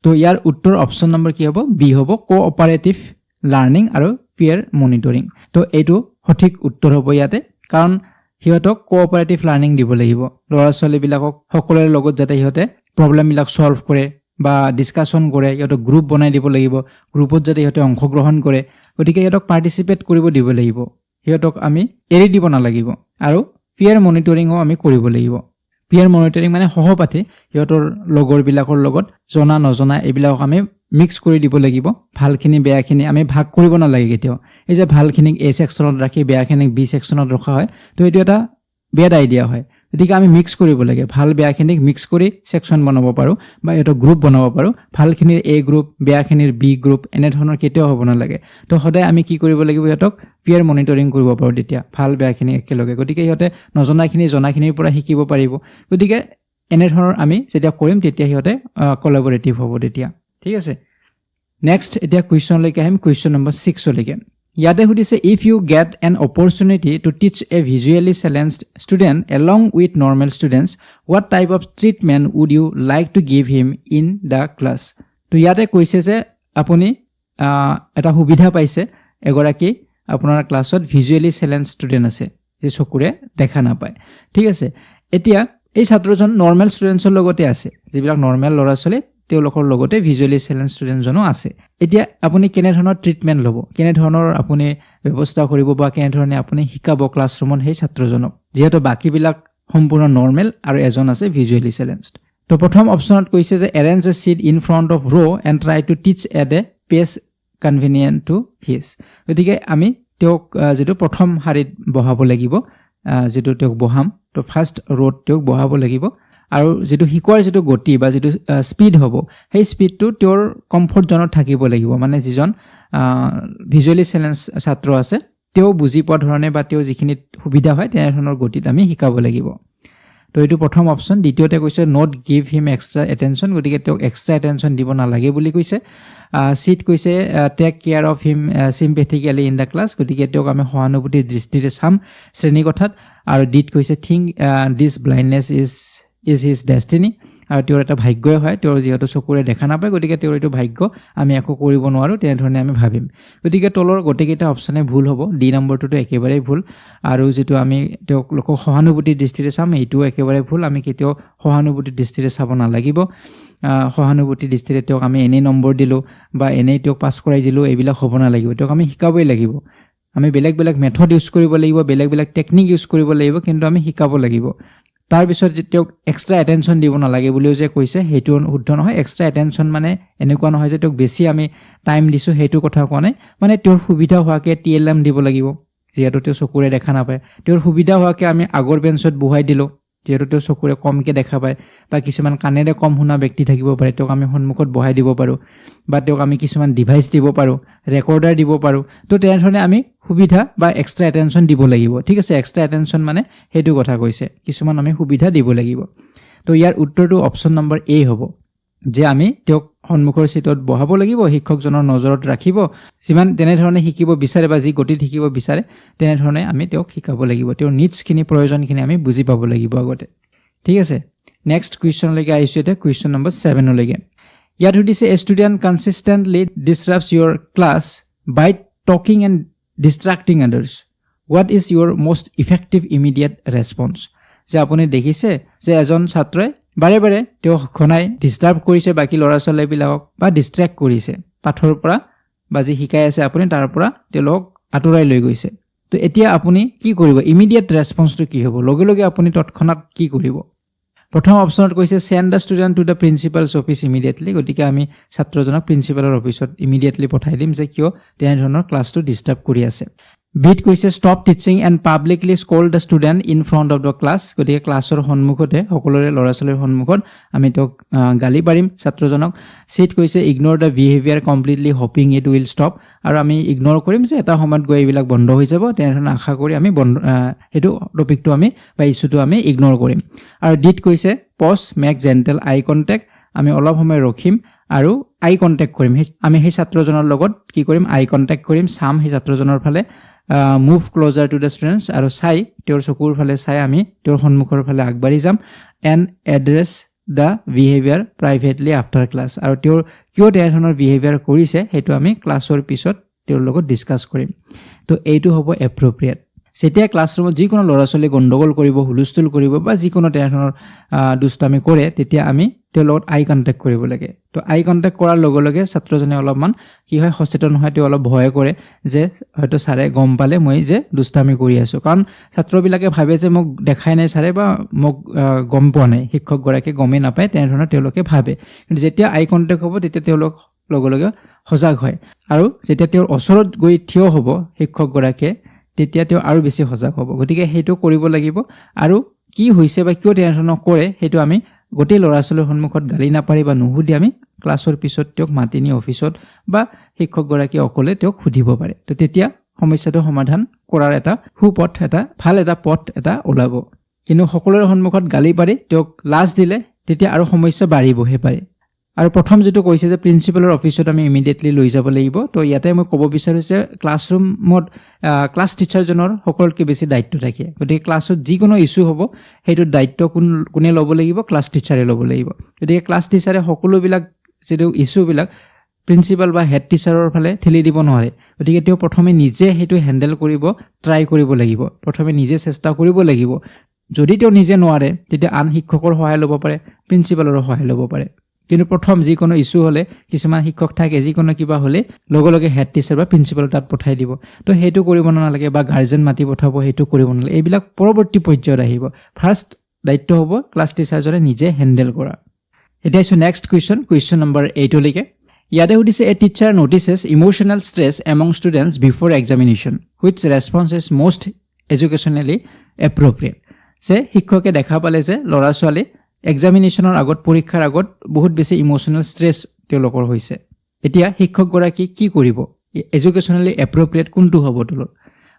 A: তো ইয়াৰ উত্তৰ অপশ্যন নম্বৰ কি হ'ব বি হ'ব কোঅপাৰেটিভ লাৰ্ণিং আৰু পিয়াৰ মনিটৰিং তো এইটো সঠিক উত্তৰ হ'ব ইয়াতে কাৰণ সিহঁতক কোঅপাৰেটিভ লাৰ্ণিং দিব লাগিব ল'ৰা ছোৱালীবিলাকক সকলোৰে লগত যাতে সিহঁতে প্ৰব্লেমবিলাক সলভ কৰে বা ডিছকাশ্যন কৰে সিহঁতক গ্ৰুপ বনাই দিব লাগিব গ্ৰুপত যাতে সিহঁতে অংশগ্ৰহণ কৰে গতিকে সিহঁতক পাৰ্টিচিপেট কৰিব দিব লাগিব সিহঁতক আমি এৰি দিব নালাগিব আৰু পিয়াৰ মনিটৰিঙো আমি কৰিব লাগিব পিয়াৰ মনিটৰিং মানে সহপাঠী সিহঁতৰ লগৰবিলাকৰ লগত জনা নজনা এইবিলাকক আমি মিক্স কৰি দিব লাগিব ভালখিনি বেয়াখিনি আমি ভাগ কৰিব নালাগে কেতিয়াও এই যে ভালখিনিক এ ছেকশ্যনত ৰাখি বেয়াখিনিক বি ছেকশ্যনত ৰখা হয় তো এইটো এটা বেড আইডিয়া হয় গতিকে আমি মিক্স কৰিব লাগে ভাল বেয়াখিনিক মিক্স কৰি ছেকশ্যন বনাব পাৰোঁ বা এটা গ্ৰুপ বনাব পাৰোঁ ভালখিনিৰ এ গ্ৰুপ বেয়াখিনিৰ বি গ্ৰুপ এনেধৰণৰ কেতিয়াও হ'ব নালাগে তো সদায় আমি কি কৰিব লাগিব সিহঁতক পিয়াৰ মনিটৰিং কৰিব পাৰোঁ তেতিয়া ভাল বেয়াখিনি একেলগে গতিকে সিহঁতে নজনাখিনি জনাখিনিৰ পৰা শিকিব পাৰিব গতিকে এনেধৰণৰ আমি যেতিয়া কৰিম তেতিয়া সিহঁতে কোলাবোৰেটিভ হ'ব তেতিয়া ঠিক আছে নেক্সট এতিয়া কুৱেশ্যনলৈকে আহিম কুৱেশ্যন নম্বৰ 6লৈকে ইয়াতে সুধিছে if you get an opportunity to teach a visually challenged student along with normal students what type of treatment would you like to give him in the class তো ইয়াতে কৈছে যে আপুনি এটা সুবিধা পাইছে এগৰাকী আপোনাৰ ক্লাছত ভিজুৱেলি চেলেঞ্জ ষ্টুডেণ্ট আছে যে চকুৰে দেখা নাপায় ঠিক আছে এতিয়া এই ছাত্ৰজন নৰ্মেল ষ্টুডেণ্টছৰ লগতে আছে যিবিলাক নৰ্মেল ল'ৰা ছোৱালী তেওঁলোকৰ লগতে ভিজুৱেলি চেলেঞ্জ ষ্টুডেণ্টজনো আছে এতিয়া আপুনি কেনেধৰণৰ ট্ৰিটমেণ্ট ল'ব কেনেধৰণৰ আপুনি ব্যৱস্থা কৰিব বা কেনেধৰণে আপুনি শিকাব ক্লাছৰুমত সেই ছাত্ৰজনক যিহেতু বাকীবিলাক সম্পূৰ্ণ নৰ্মেল আৰু এজন আছে ভিজুৱেলি চেলেঞ্জড তো প্ৰথম অপশ্যনত কৈছে যে arrange a seat in front of row' and try to teach at a pace convenient to his গতিকে আমি তেওঁক যিটো প্ৰথম শাৰীত বহাব লাগিব যিটো তেওঁক বহাম তো ফাৰ্ষ্ট ৰ'ত তেওঁক বহাব লাগিব আৰু যিটো শিকোৱাৰ যিটো গতি বা যিটো স্পীড হ'ব সেই স্পীডটো তেওঁৰ কমফৰ্ট জোনত থাকিব লাগিব মানে যিজন ভিজুৱেলি চেলেঞ্জ ছাত্ৰ আছে তেওঁ বুজি পোৱা ধৰণে বা তেওঁ যিখিনিত সুবিধা হয় তেনেধৰণৰ গতিত আমি শিকাব লাগিব তো এইটো প্ৰথম অপশ্যন দ্বিতীয়তে কৈছে not give him extra attention গতিকে তেওঁক এক্সট্ৰা এটেনশ্যন দিব নালাগে বুলি কৈছে চিট কৈছে take care of him sympathetically in the class গতিকে তেওঁক আমি সহানুভূতিৰ দৃষ্টিৰে চাম শ্ৰেণীকোঠাত আৰু ডিত কৈছে think this blindness is his destiny আৰু তেওঁৰ এটা ভাগ্যই হয় তেওঁৰ যিহেতু চকুৰে দেখা নাপায় গতিকে তেওঁৰ এইটো ভাগ্য আমি একো কৰিব নোৱাৰোঁ তেনেধৰণে আমি ভাবিম গতিকে তলৰ গোটেইকেইটা অপশ্যনে ভুল হ'ব ডি নম্বৰটোতো একেবাৰেই ভুল আৰু যিটো আমি তেওঁলোকক সহানুভূতিৰ দৃষ্টিৰে চাম এইটোও একেবাৰে ভুল আমি কেতিয়াও সহানুভূতিৰ দৃষ্টিৰে চাব নালাগিব সহানুভূতিৰ দৃষ্টিৰে তেওঁক আমি এনেই নম্বৰ দিলোঁ বা এনেই তেওঁক পাছ কৰাই দিলোঁ এইবিলাক হ'ব নালাগিব তেওঁক আমি শিকাবই লাগিব আমি বেলেগ বেলেগ মেথড ইউজ কৰিব লাগিব বেলেগ বেলেগ টেকনিক ইউজ কৰিব লাগিব কিন্তু আমি শিকাব লাগিব তাৰপিছত তেওঁক এক্সট্ৰা এটেনশ্যন দিব নালাগে বুলিও যে কৈছে সেইটো শুদ্ধ নহয় এক্সট্ৰা এটেনশ্যন মানে এনেকুৱা নহয় যে তেওঁক বেছি আমি টাইম দিছোঁ সেইটো কথা কোৱা নাই মানে তেওঁৰ সুবিধা হোৱাকৈ TLM দিব লাগিব যিহেতু তেওঁ চকুৰে দেখা নাপায় তেওঁৰ সুবিধা হোৱাকৈ আমি আগৰ বেঞ্চত বহাই দিলোঁ যিহেতু তেওঁ চকুৰে কমকৈ দেখা পায় বা কিছুমান কাণেৰে কম শুনা ব্যক্তি থাকিব পাৰে তেওঁক আমি সন্মুখত বহাই দিব পাৰোঁ বা তেওঁক আমি কিছুমান ডিভাইচ দিব পাৰোঁ ৰেকৰ্ডাৰ দিব পাৰোঁ তো তেনেধৰণে আমি সুবিধা বা এক্সট্ৰা এটেনশ্যন দিব লাগিব ঠিক আছে এক্সট্ৰা এটেনশ্যন মানে সেইটো কথা কৈছে কিছুমান আমি সুবিধা দিব লাগিব তো ইয়াৰ উত্তৰটো অপশ্যন নম্বৰ এ হ'ব যে আমি তেওঁক সন্মুখৰ চিটত বহাব লাগিব শিক্ষকজনৰ নজৰত ৰাখিব যিমান তেনেধৰণে শিকিব বিচাৰে বা যি গতিত শিকিব বিচাৰে তেনেধৰণে আমি তেওঁক শিকাব লাগিব তেওঁৰ নিডছখিনি প্ৰয়োজনখিনি আমি বুজি পাব লাগিব আগতে ঠিক আছে নেক্সট কুৱেশ্যনলৈকে আহিছোঁ এতিয়া কুৱেশ্যন নম্বৰ 7লৈকে ইয়াত সুধিছে a student consistently disrupts your class by talking and distracting others what is your most effective immediate response যে আপুনি দেখিছে যে এজন ছাত্ৰই বাৰে বাৰে তেওঁ ঘনাই ডিষ্টাৰ্ব কৰিছে বাকী ল'ৰা ছোৱালীবিলাকক বা ডিষ্ট্ৰেক্ট কৰিছে পাঠৰ পৰা বা যি শিকাই আছে আপুনি তাৰ পৰা তেওঁলোকক আঁতৰাই লৈ গৈছে তো এতিয়া আপুনি কি কৰিব ইমিডিয়েট ৰেছপন্সটো কি হ'ব লগে লগে আপুনি তৎক্ষণাত কি কৰিব প্ৰথম অপশ্যনত কৈছে send the student to the principal's office immediately গতিকে আমি ছাত্ৰজনক প্ৰিন্সিপালৰ অফিচত ইমিডিয়েটলি পঠাই দিম যে কিয় তেনেধৰণৰ ক্লাছটো ডিষ্টাৰ্ব কৰি আছে বিট কৈছে stop teaching and publicly scold the student in front of the class, গতিকে ক্লাছৰ সন্মুখতে সকলোৰে ল'ৰা ছোৱালীৰ সন্মুখত আমি তেওঁক গালি পাৰিম ছাত্ৰজনক। চিত কৈছে ignore the behaviour completely hopping it will stop, আৰু আমি ইগন'ৰ কৰিম যে এটা সময়ত গৈ এইবিলাক বন্ধ হৈ যাব, তেনেধৰণে আশা কৰি আমি সেইটো টপিকটো আমি বা ইছ্যুটো আমি ইগন'ৰ কৰিম। আৰু ডিত কৈছে পজ মেক জেণ্টেল আই কণ্টেক্ট, আমি অলপ সময় ৰখিম আৰু আই কণ্টেক্ট কৰিম, আমি সেই ছাত্ৰজনৰ লগত কি কৰিম আই কণ্টেক্ট কৰিম, চাম সেই ছাত্ৰজনৰ ফালে, move closure to the students, আৰু চাই তেওঁৰ চকুৰ ফালে চাই আমি তেওঁৰ সন্মুখৰ ফালে আগবাঢ়ি যাম। And address the behaviour privately after class, আৰু তেওঁৰ কিয় তেনেধৰণৰ বিহেভিয়াৰ কৰিছে সেইটো আমি ক্লাছৰ পিছত তেওঁৰ লগত ডিছকাছ কৰিম। তো এইটো হ'ব এপ্ৰপ্ৰিয়েট। যেতিয়া ক্লাছৰুমত যিকোনো ল'ৰা ছোৱালী গণ্ডগোল কৰিব, হুলস্থুল কৰিব বা যিকোনো তেনেধৰণৰ দুষ্টামি কৰে, তেতিয়া আমি তেওঁৰ লগত আই কণ্টেক্ট কৰিব লাগে। তো আই কণ্টেক্ট কৰাৰ লগে লগে ছাত্ৰজনে অলপমান কি হয় সচেতন হয়, তেওঁ অলপ ভয় কৰে যে হয়তো ছাৰে গম পালে মই যে দুষ্টামি কৰি আছোঁ, কাৰণ ছাত্ৰবিলাকে ভাবে যে মোক দেখাই নাই ছাৰে বা মোক গম পোৱা নাই, শিক্ষকগৰাকীয়ে গমেই নাপায়, তেনেধৰণৰ তেওঁলোকে ভাবে। কিন্তু যেতিয়া আই কণ্টেক্ট হ'ব তেতিয়া তেওঁলোক লগে লগে সজাগ হয়, আৰু যেতিয়া তেওঁৰ ওচৰত গৈ থিয় হ'ব শিক্ষকগৰাকীয়ে তেতিয়া তেওঁ আৰু বেছি সজাগ হ'ব। গতিকে সেইটো কৰিব লাগিব, আৰু কি হৈছে বা কিয় তেনেধৰণৰ কৰে সেইটো আমি গোটেই ল'ৰা ছোৱালীৰ সন্মুখত গালি নাপাৰি বা নুসুধি আমি ক্লাছৰ পিছত তেওঁক মাতি নি অফিচত বা শিক্ষকগৰাকীয়ে অকলে তেওঁক সুধিব পাৰে। তো তেতিয়া সমস্যাটো সমাধান কৰাৰ এটা সুপথ, এটা ভাল এটা পথ এটা ওলাব। কিন্তু সকলোৰে সন্মুখত গালি পাৰি তেওঁক লাজ দিলে তেতিয়া আৰু সমস্যা বাঢ়িবহে পাৰে। আৰু প্ৰথম যেটো কৈছে যে প্ৰিন্সিপালৰ অফিচত আমি ইমিডিয়েটলি লৈ যাব লাগিব, তো ইয়াতে মই ক'ব বিচাৰিছে ক্লাছৰুমত ক্লাছ টিচাৰজনৰ সকলোতকৈ বেছি দায়িত্ব থাকে। গতিকে ক্লাছত যিকোনো ইছ্যু হ'ব সেইটোৰ দায়িত্ব কোনে ল'ব লাগিব, ক্লাছ টিচাৰে ল'ব লাগিব। গতিকে ক্লাছ টিচাৰে সকলোবিলাক যিটো ইছ্যুবিলাক প্ৰিন্সিপাল বা হেড টিচাৰৰ ফালে ঠেলি দিব নোৱাৰে। গতিকে তেওঁ প্ৰথমে নিজে সেইটো হেণ্ডেল কৰিব ট্ৰাই কৰিব লাগিব, প্ৰথমে নিজে চেষ্টা কৰিব লাগিব। যদি তেওঁ নিজে নোৱাৰে তেতিয়া আন শিক্ষকৰ সহায় ল'ব পাৰে, প্ৰিন্সিপালৰো সহায় ল'ব পাৰে। কিন্তু প্ৰথম যিকোনো ইছ্যু হ'লে কিছুমান শিক্ষক থাকে যিকোনো কিবা হ'লে লগে লগে হেড টিচাৰ বা প্ৰিন্সিপাল তাত পঠাই দিব, তো সেইটো কৰিব নালাগে, বা গাৰ্জেন মাতি পঠাব সেইটো কৰিব নালাগে। এইবিলাক পৰৱৰ্তী পৰ্যায়ত আহিব। ফাৰ্ষ্ট দায়িত্ব হ'ব ক্লাছ টিচাৰজনে নিজে হেণ্ডেল কৰা। এতিয়া আহিছোঁ নেক্সট কুৱেশ্যন নম্বৰ 8লৈকে। ইয়াতে সুধিছে a teacher notices emotional stress among students before examination which response is most educationally appropriate. যে শিক্ষকে দেখা পালে যে ল'ৰা ছোৱালী এক্সামিনেশ্যনৰ আগত, পৰীক্ষাৰ আগত বহুত বেছি ইম'চনেল ষ্ট্ৰেছ তেওঁলোকৰ হৈছে। এতিয়া শিক্ষকগৰাকী কি কৰিব, এডুকেশ্যনেলি এপ্ৰপ্ৰিয়েট কোনটো হ'ব তলত?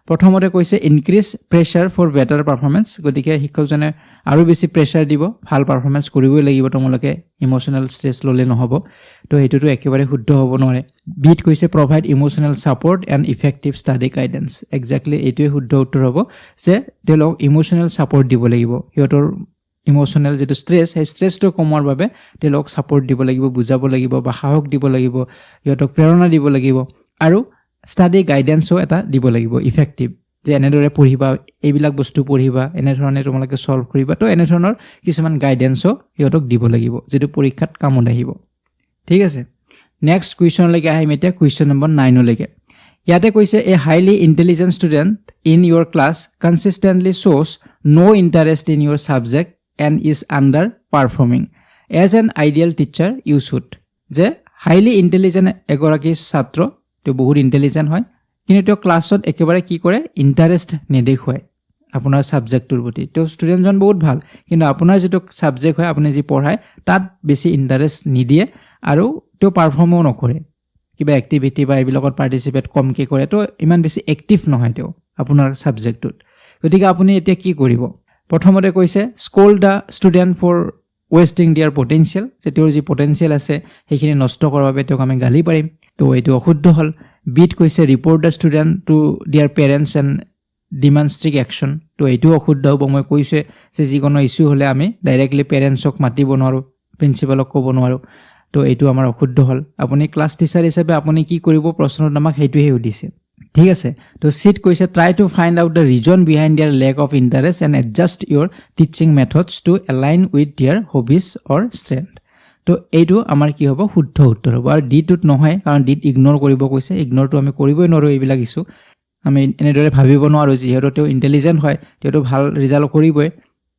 A: প্ৰথমতে কৈছে increase pressure for better performance, গতিকে শিক্ষকজনে আৰু বেছি প্ৰেছাৰ দিব, ভাল পাৰফৰ্মেঞ্চ কৰিবই লাগিব তোমালোকে, ইম'চনেল ষ্ট্ৰেছ ল'লে নহ'ব। তো সেইটোতো একেবাৰে শুদ্ধ হ'ব নোৱাৰে। বিত কৈছে provide emotional support and effective study guidance, exactly এইটোৱে শুদ্ধ উত্তৰ হ'ব যে তেওঁলোকক ইম'চনেল ছাপৰ্ট দিব লাগিব। সিহঁতৰ ইম'চনেল যিটো ষ্ট্ৰেছ, সেই ষ্ট্ৰেছটো কমোৱাৰ বাবে তেওঁলোকক ছাপৰ্ট দিব লাগিব, বুজাব লাগিব বা সাহস দিব লাগিব, সিহঁতক প্ৰেৰণা দিব লাগিব, আৰু ষ্টাডি গাইডেঞ্চো এটা দিব লাগিব ইফেক্টিভ, যে এনেদৰে পঢ়িবা, এইবিলাক বস্তু পঢ়িবা, এনেধৰণে তোমালোকে ছল্ভ কৰিবা। তো এনেধৰণৰ কিছুমান গাইডেঞ্চো সিহঁতক দিব লাগিব যিটো পৰীক্ষাত কামত আহিব। ঠিক আছে, নেক্সট কুৱেশ্যনলৈকে আহিম এতিয়া, কুৱেশ্যন নম্বৰ 9লৈকে। ইয়াতে কৈছে a highly intelligent student in your class consistently শ্ব'জ no' interest in your subject and is underperforming as an ideal teacher you should. যে হাইলি ইণ্টেলিজেণ্ট এগৰাকী ছাত্ৰ, তেওঁ বহুত ইণ্টেলিজেণ্ট হয়, কিন্তু তেওঁ ক্লাছত একেবাৰে কি কৰে, ইণ্টাৰেষ্ট নেদেখুৱায় আপোনাৰ ছাবজেক্টটোৰ প্ৰতি। তেওঁ ষ্টুডেণ্টজন বহুত ভাল, কিন্তু আপোনাৰ যিটো ছাবজেক্ট হয়, আপুনি যি পঢ়ায় তাত বেছি ইণ্টাৰেষ্ট নিদিয়ে, আৰু তেওঁ পাৰফৰ্মো নকৰে, কিবা এক্টিভিটি বা এইবিলাকত পাৰ্টিচিপেট কমকৈ কৰে, তো ইমান বেছি এক্টিভ নহয় তেওঁ আপোনাৰ ছাবজেক্টটোত। গতিকে আপুনি এতিয়া কি কৰিব? প্ৰথমতে কৈছে scold the student for wasting their potential, যে তেওঁৰ যি পটেঞ্চিয়েল আছে সেইখিনি নষ্ট কৰাৰ বাবে তেওঁক আমি গালি পাৰিম, তো এইটো অশুদ্ধ হ'ল। বিত কৈছে report the student to their parents and demand strict action, তো এইটোও অশুদ্ধ হ'ব। মই কৈছোঁ যে যিকোনো ইছ্যু হ'লে আমি ডাইৰেক্টলি পেৰেণ্টছক মাতিব নোৱাৰোঁ, প্ৰিন্সিপালক ক'ব নোৱাৰোঁ, তো এইটো আমাৰ অশুদ্ধ হ'ল। আপুনি ক্লাছ টিচাৰ হিচাপে আপুনি কি কৰিব প্ৰশ্নত আমাক সেইটোহে সুধিছে। ঠিক আছে, তো চিট কৈছে try to find out the reason behind their lack of interest and adjust your teaching methods to align with their hobbies or strength. তো এইটো আমাৰ কি হ'ব, শুদ্ধ উত্তৰ হ'ব। আৰু ডিটোত নহয়, কাৰণ ডিত ইগন'ৰ কৰিব কৈছে, ইগন'ৰটো আমি কৰিবই নোৱাৰোঁ। এইবিলাক ইছ্যু আমি এনেদৰে ভাবিব নোৱাৰোঁ, যিহেতু তেওঁ ইণ্টেলিজেণ্ট হয়, তেওঁতো ভাল ৰিজাল্ট কৰিবই,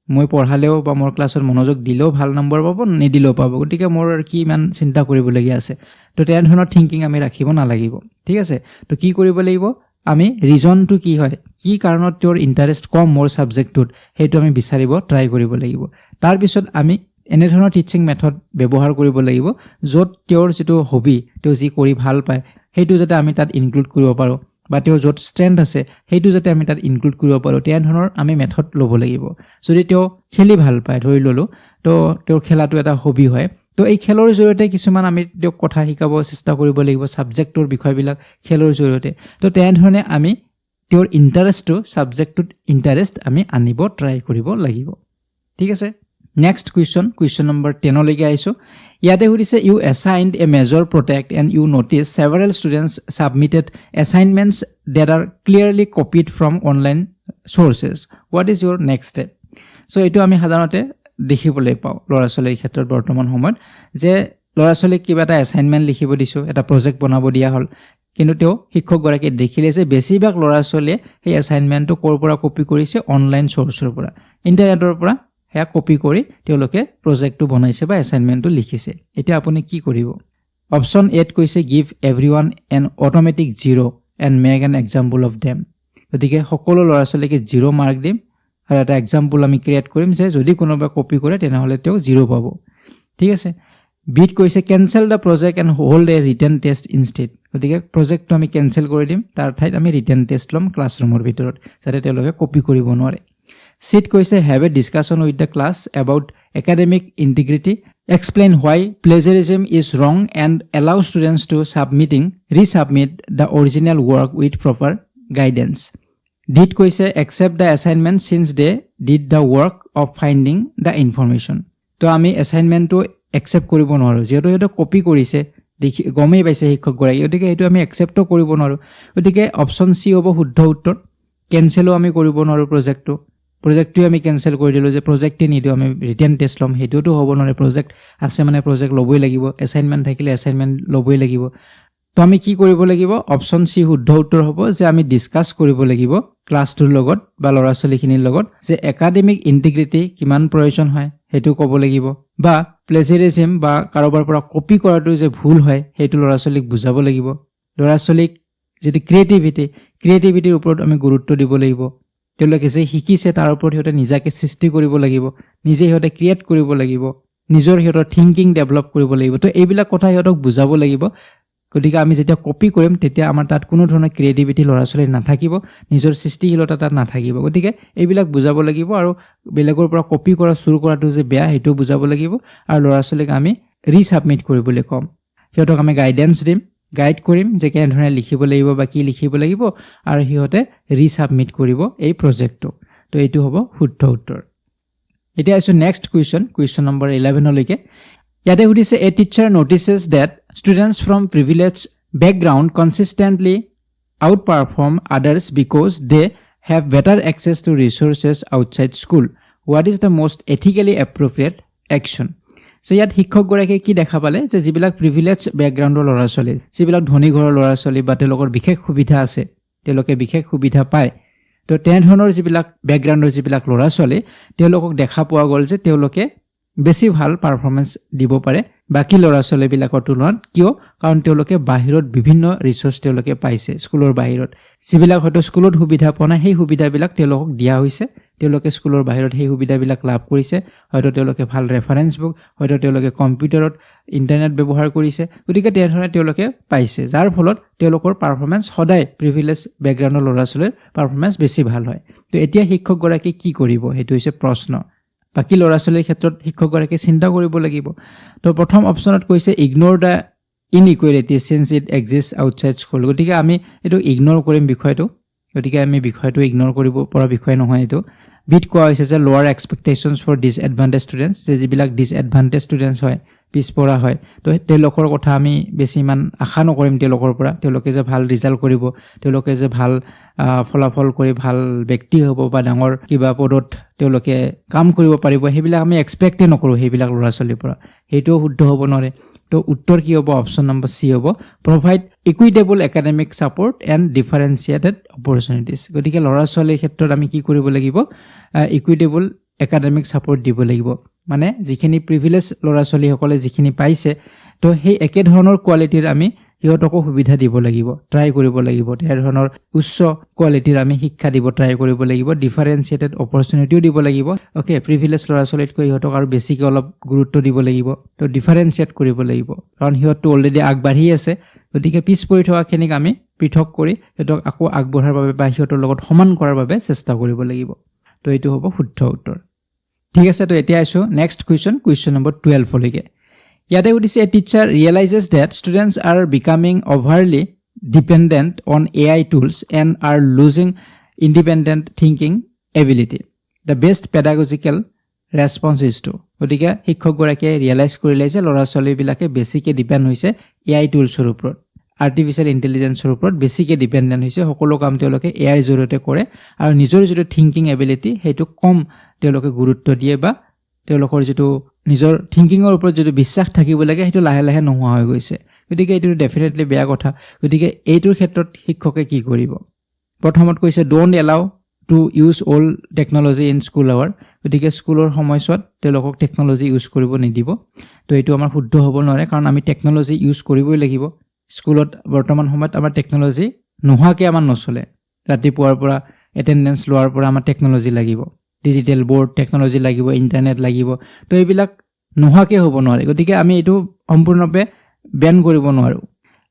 A: মই পঢ়ালেও বা মোৰ ক্লাছত মনোযোগ দিলেও ভাল নম্বৰ পাব, নিদিলেও পাব, গতিকে মোৰ কি ইমান চিন্তা কৰিবলগীয়া আছে। তো তেনেধৰণৰ থিংকিং আমি ৰাখিব নালাগিব। ঠিক আছে, তো কি কৰিব লাগিব, আমি ৰিজনটো কি হয়, কি কাৰণত তেওঁৰ ইণ্টাৰেষ্ট কম মোৰ ছাবজেক্টটোত, সেইটো আমি বিচাৰিব ট্ৰাই কৰিব লাগিব। তাৰপিছত আমি এনেধৰণৰ টিচিং মেথড ব্যৱহাৰ কৰিব লাগিব য'ত তেওঁৰ যিটো হবি, তেওঁ যি কৰি ভাল পায় সেইটো যাতে আমি তাত ইনক্লুড কৰিব পাৰোঁ, বা তেওঁৰ য'ত ষ্ট্ৰেংথ আছে সেইটো যাতে আমি তাত ইনক্লুড কৰিব পাৰোঁ, তেনেধৰণৰ আমি মেথড ল'ব লাগিব। যদি তেওঁ খেলি ভাল পায়, ধৰি ল'লোঁ, তো তেওঁৰ খেলাটো এটা হবি হয়, তো এই খেলৰ জৰিয়তে কিছুমান আমি তেওঁক কথা শিকাব চেষ্টা কৰিব লাগিব, ছাবজেক্টৰ বিষয়বিলাক খেলৰ জৰিয়তে। তো তেনেধৰণে আমি তেওঁৰ ইণ্টাৰেষ্টটো, ছাবজেক্টটোত ইণ্টাৰেষ্ট আমি আনিব ট্ৰাই কৰিব লাগিব। ঠিক আছে, নেক্সট কুৱেশ্যন নম্বৰ 10লৈকে আহিছোঁ। ইয়াতে সুধিছে, you assigned a major project and you notice several students submitted assignments that are clearly copied from online sources, what is your next step? So' এইটো আমি সাধাৰণতে দেখিবলৈ পাওঁ ল'ৰা ছোৱালীৰ ক্ষেত্ৰত বৰ্তমান সময়ত, যে ল'ৰা ছোৱালীক কিবা এটা এছাইনমেণ্ট লিখিব দিছোঁ, এটা প্ৰজেক্ট বনাব দিয়া হ'ল, কিন্তু তেওঁ শিক্ষকগৰাকীয়ে দেখিলে যে বেছিভাগ ল'ৰা ছোৱালীয়ে সেই এছাইনমেণ্টটো ক'ৰ পৰা কপি কৰিছে, অনলাইন চ'ৰ্চৰ পৰা, ইণ্টাৰনেটৰ পৰা সেয়া কপি কৰি তেওঁলোকে প্ৰজেক্টটো বনাইছে বা এছাইনমেণ্টটো লিখিছে। এতিয়া আপুনি কি কৰিব? অপশ্যন এত কৈছে give everyone N automatic 0 and make an example of them. গতিকে সকলো ল'ৰা ছোৱালীকে 0 মাৰ্ক দিম আৰু এটা এক্সাম্পল আমি ক্ৰিয়েট কৰিম যে যদি কোনোবাই কপি কৰে তেনেহ'লে তেওঁ 0 পাব। ঠিক আছে, বিত কৈছে cancel the project and hold a written test instead. গতিকে প্ৰজেক্টটো আমি কেনচেল কৰি দিম, তাৰ ঠাইত আমি ৰিটেন টেষ্ট ল'ম ক্লাছৰুমৰ ভিতৰত, যাতে তেওঁলোকে কপি কৰিব নোৱাৰে। চিট কৈছে have a discussion with the class about academic integrity, explain why plagiarism is wrong and allow students to resubmit the original work with proper guidance. ডিত কৈছে accept the assignment since they did the work of finding the information. তো আমি এছাইনমেণ্টটো accept কৰিব নোৱাৰোঁ, যিহেতু সিহঁতে copy কৰিছে, গমেই পাইছে শিক্ষকগৰাকী, গতিকে সেইটো আমি একচেপ্টো কৰিব নোৱাৰোঁ। গতিকে অপশ্যন চি হ'ব শুদ্ধ উত্তৰ। কেনচেলো আমি কৰিব নোৱাৰোঁ প্ৰজেক্টটোৱে আমি কেনচেল কৰি দিলোঁ যে প্ৰজেক্টে নিদিওঁ, আমি ৰিটেন টেষ্ট ল'ম, সেইটোতো হ'ব নোৱাৰে। প্ৰজেক্ট আছে মানে প্ৰজেক্ট ল'বই লাগিব, এছাইনমেণ্ট থাকিলে এছাইনমেণ্ট ল'বই লাগিব। তো আমি কি কৰিব লাগিব? অপশ্যন চি শুদ্ধ উত্তৰ হ'ব যে আমি ডিছকাছ কৰিব লাগিব ক্লাছটোৰ লগত বা ল'ৰা ছোৱালীখিনিৰ লগত যে একাডেমিক ইণ্টিগ্ৰিটি কিমান প্ৰয়োজন হয় সেইটো ক'ব লাগিব, বা প্লেজাৰিজম বা কাৰোবাৰ পৰা কপি কৰাটো যে ভুল হয় সেইটো ল'ৰা ছোৱালীক বুজাব লাগিব। ল'ৰা ছোৱালীক যিটো ক্ৰিয়েটিভিটিৰ ওপৰত আমি গুৰুত্ব দিব লাগিব। তেওঁলোকে যে শিকিছে তাৰ ওপৰত সিহঁতে নিজাকে সৃষ্টি কৰিব লাগিব, নিজে সিহঁতে ক্ৰিয়েট কৰিব লাগিব, সিহঁতৰ থিংকিং ডেভেলপ কৰিব লাগিব। তো এইবিলাক কথা সিহঁতক বুজাব লাগিব। গতিকে আমি যেতিয়া কপি কৰিম তেতিয়া আমাৰ তাত কোনো ধৰণৰ ক্ৰিয়েটিভিটি ল'ৰা ছোৱালীৰ নাথাকিব, নিজৰ সৃষ্টিশীলতা তাত নাথাকিব। গতিকে এইবিলাক বুজাব লাগিব, আৰু বেলেগৰ পৰা কপি কৰা, চুৰ কৰাটো যে বেয়া সেইটোও বুজাব লাগিব। আৰু ল'ৰা ছোৱালীক আমি ৰিছাবমিট কৰিবলৈ ক'ম, সিহঁতক আমি গাইডেন্স দিম, গাইড কৰিম যে কেনেধৰণে লিখিব লাগিব বা কি লিখিব লাগিব, আৰু সিহঁতে ৰিছাবমিট কৰিব এই প্ৰজেক্টটো। তো এইটো হ'ব শুদ্ধ উত্তৰ। এতিয়া আছোঁ নেক্সট কুৱেশ্যন নম্বৰ 11লৈকে। ইয়াতে সুধিছে a teacher notices that students from privilege background consistently outperform others because they have better access to resources outside school, what is the most ethically appropriate action? যে ইয়াত শিক্ষকগৰাকীয়ে কি দেখা পালে যে যিবিলাক প্ৰিভিলেজ বেকগ্ৰাউণ্ডৰ ল'ৰা ছোৱালী, যিবিলাক ধনী ঘৰৰ ল'ৰা ছোৱালী বা তেওঁলোকৰ বিশেষ সুবিধা আছে, তেওঁলোকে বিশেষ সুবিধা পায়, তো তেনেধৰণৰ যিবিলাক বেকগ্ৰাউণ্ডৰ যিবিলাক ল'ৰা ছোৱালী, তেওঁলোকক দেখা পোৱা গ'ল যে তেওঁলোকে বেছি ভাল পাৰফৰ্মেঞ্চ দিব পাৰে বাকী ল'ৰা ছোৱালীবিলাকৰ তুলনাত। কিয়? কাৰণ তেওঁলোকে বাহিৰত বিভিন্ন ৰিচোৰ্চ তেওঁলোকে পাইছে, স্কুলৰ বাহিৰত যিবিলাক হয়তো স্কুলত সুবিধা পোৱা নাই সেই সুবিধাবিলাক তেওঁলোকক দিয়া হৈছে। তেওঁলোকে স্কুলৰ বাহিৰত সেই সুবিধাবিলাক লাভ কৰিছে, হয়তো তেওঁলোকে ভাল ৰেফাৰেঞ্চ বুক, হয়তো তেওঁলোকে কম্পিউটাৰত ইণ্টাৰনেট ব্যৱহাৰ কৰিছে। গতিকে তেনেধৰণে তেওঁলোকে পাইছে, যাৰ ফলত তেওঁলোকৰ পাৰফৰ্মেঞ্চ সদায় প্ৰিভিলেজ বেকগ্ৰাউণ্ডৰ ল'ৰা ছোৱালীৰ পাৰফৰ্মেঞ্চ বেছি ভাল হয়। তো এতিয়া শিক্ষকগৰাকী কি কৰিব সেইটো হৈছে প্ৰশ্ন। বাকী ল'ৰা ছোৱালীৰ ক্ষেত্ৰত শিক্ষকগৰাকীয়ে চিন্তা কৰিব লাগিব। তো প্ৰথম অপশ্যনত কৈছে ignore the inequality signs it exist outside school. গতিকে আমি এইটো ইগন'ৰ কৰিম বিষয়টো, গতিকে আমি বিষয়টো ইগন'ৰ কৰিব পৰা বিষয় নহয় এইটো। বিত কোৱা হৈছে যে লোৱাৰ এক্সপেক্টেশ্যনছ ফৰ ডিছএডভান্টেজ ষ্টুডেণ্টছ, যে যিবিলাক ডিছএডভান্টেজ ষ্টুডেণ্টছ হয়, পিছপৰা হয়, তো তেওঁলোকৰ কথা আমি বেছি ইমান আশা নকৰিম তেওঁলোকৰ পৰা। তেওঁলোকে যে ভাল ৰিজাল্ট কৰিব, তেওঁলোকে যে ভাল ফলাফল কৰি ভাল ব্যক্তি হ'ব বা ডাঙৰ কিবা পদত তেওঁলোকে কাম কৰিব পাৰিব, সেইবিলাক আমি এক্সপেক্টেই নকৰোঁ সেইবিলাক ল'ৰা ছোৱালীৰ পৰা। সেইটোও শুদ্ধ হ'ব নোৱাৰে। তো উত্তৰ কি হ'ব? অপশ্যন নম্বৰ চি হ'ব, provide equitable academic support and differentiated opportunities. গতিকে ল'ৰা ছোৱালীৰ ক্ষেত্ৰত আমি কি কৰিব লাগিব? ইকুইটেবল একাডেমিক ছাপৰ্ট দিব লাগিব। মানে যিখিনি প্ৰিভিলেজ ল'ৰা ছোৱালীসকলে যিখিনি পাইছে, তো সেই একেধৰণৰ কোৱালিটিৰ আমি সিহঁতকো সুবিধা দিব লাগিব, ট্ৰাই কৰিব লাগিব, তেনেধৰণৰ উচ্চ কোৱালিটিৰ আমি শিক্ষা দিব ট্ৰাই কৰিব লাগিব, ডিফাৰেঞ্চিয়েটেড অপৰচুনিটিও দিব লাগিব। অ'কে, প্ৰিভিলেজ ল'ৰা ছোৱালীতকৈ সিহঁতক আৰু বেছিকৈ অলপ গুৰুত্ব দিব লাগিব, তো ডিফাৰেঞ্চিয়েট কৰিব লাগিব, কাৰণ সিহঁতটো অলৰেডি আগবাঢ়ি আছে। গতিকে পিছ পৰি থকাখিনিক আমি পৃথক কৰি সিহঁতক আকৌ আগবঢ়াৰ বাবে বা সিহঁতৰ লগত সমান কৰাৰ বাবে চেষ্টা কৰিব লাগিব। তো এইটো হ'ব শুদ্ধ উত্তৰ। ঠিক আছে, তো এতিয়া আছোঁ নেক্সট কুৱেশ্যন নম্বৰ 12লৈকে। ইয়াতে সুধিছে, a teacher realises that students are becoming overly dependent on AI tools and are losing independent thinking ability. The best pedagogical response is to. গতিকে শিক্ষকগৰাকীয়ে ৰিয়েলাইজ কৰিলে যে ল'ৰা ছোৱালীবিলাকে বেছিকৈ ডিপেণ্ড হৈছে AI টুলছৰ ওপৰত, আৰ্টিফিচিয়েল ইণ্টেলিজেঞ্চৰ ওপৰত বেছিকৈ ডিপেণ্ডেণ্ট হৈছে। সকলো কাম তেওঁলোকে AIৰ জৰিয়তে কৰে আৰু নিজৰ যিটো থিংকিং এবিলিটি সেইটো কম তেওঁলোকে গুৰুত্ব দিয়ে, বা তেওঁলোকৰ যিটো নিজৰ থিংকিঙৰ ওপৰত যিটো বিশ্বাস থাকিব লাগে সেইটো লাহে লাহে নোহোৱা হৈ গৈছে। গতিকে এইটো ডেফিনেটলি বেয়া কথা। গতিকে এইটোৰ ক্ষেত্ৰত শিক্ষকে কি কৰিব? প্ৰথমত কৈছে, don't allow to use old technology in school hour. গতিকে স্কুলৰ সময়ছোৱাত তেওঁলোকক টেকন'লজি ইউজ কৰিব নিদিব। তো এইটো আমাৰ শুদ্ধ হ'ব নোৱাৰে, কাৰণ আমি টেকন'লজি ইউজ কৰিবই লাগিব। স্কুলত বৰ্তমান সময়ত আমাৰ টেকন'লজি নোহোৱাকৈ আমাৰ নচলে। ৰাতিপুৱাৰ পৰা এটেণ্ডেঞ্চ লোৱাৰ পৰা আমাৰ টেকন'লজি লাগিব, ডিজিটেল বৰ্ড টেকন'লজি লাগিব, ইণ্টাৰনেট লাগিব। তো এইবিলাক নোহোৱাকৈ হ'ব নোৱাৰে। গতিকে আমি এইটো সম্পূৰ্ণৰূপে বেন কৰিব নোৱাৰোঁ।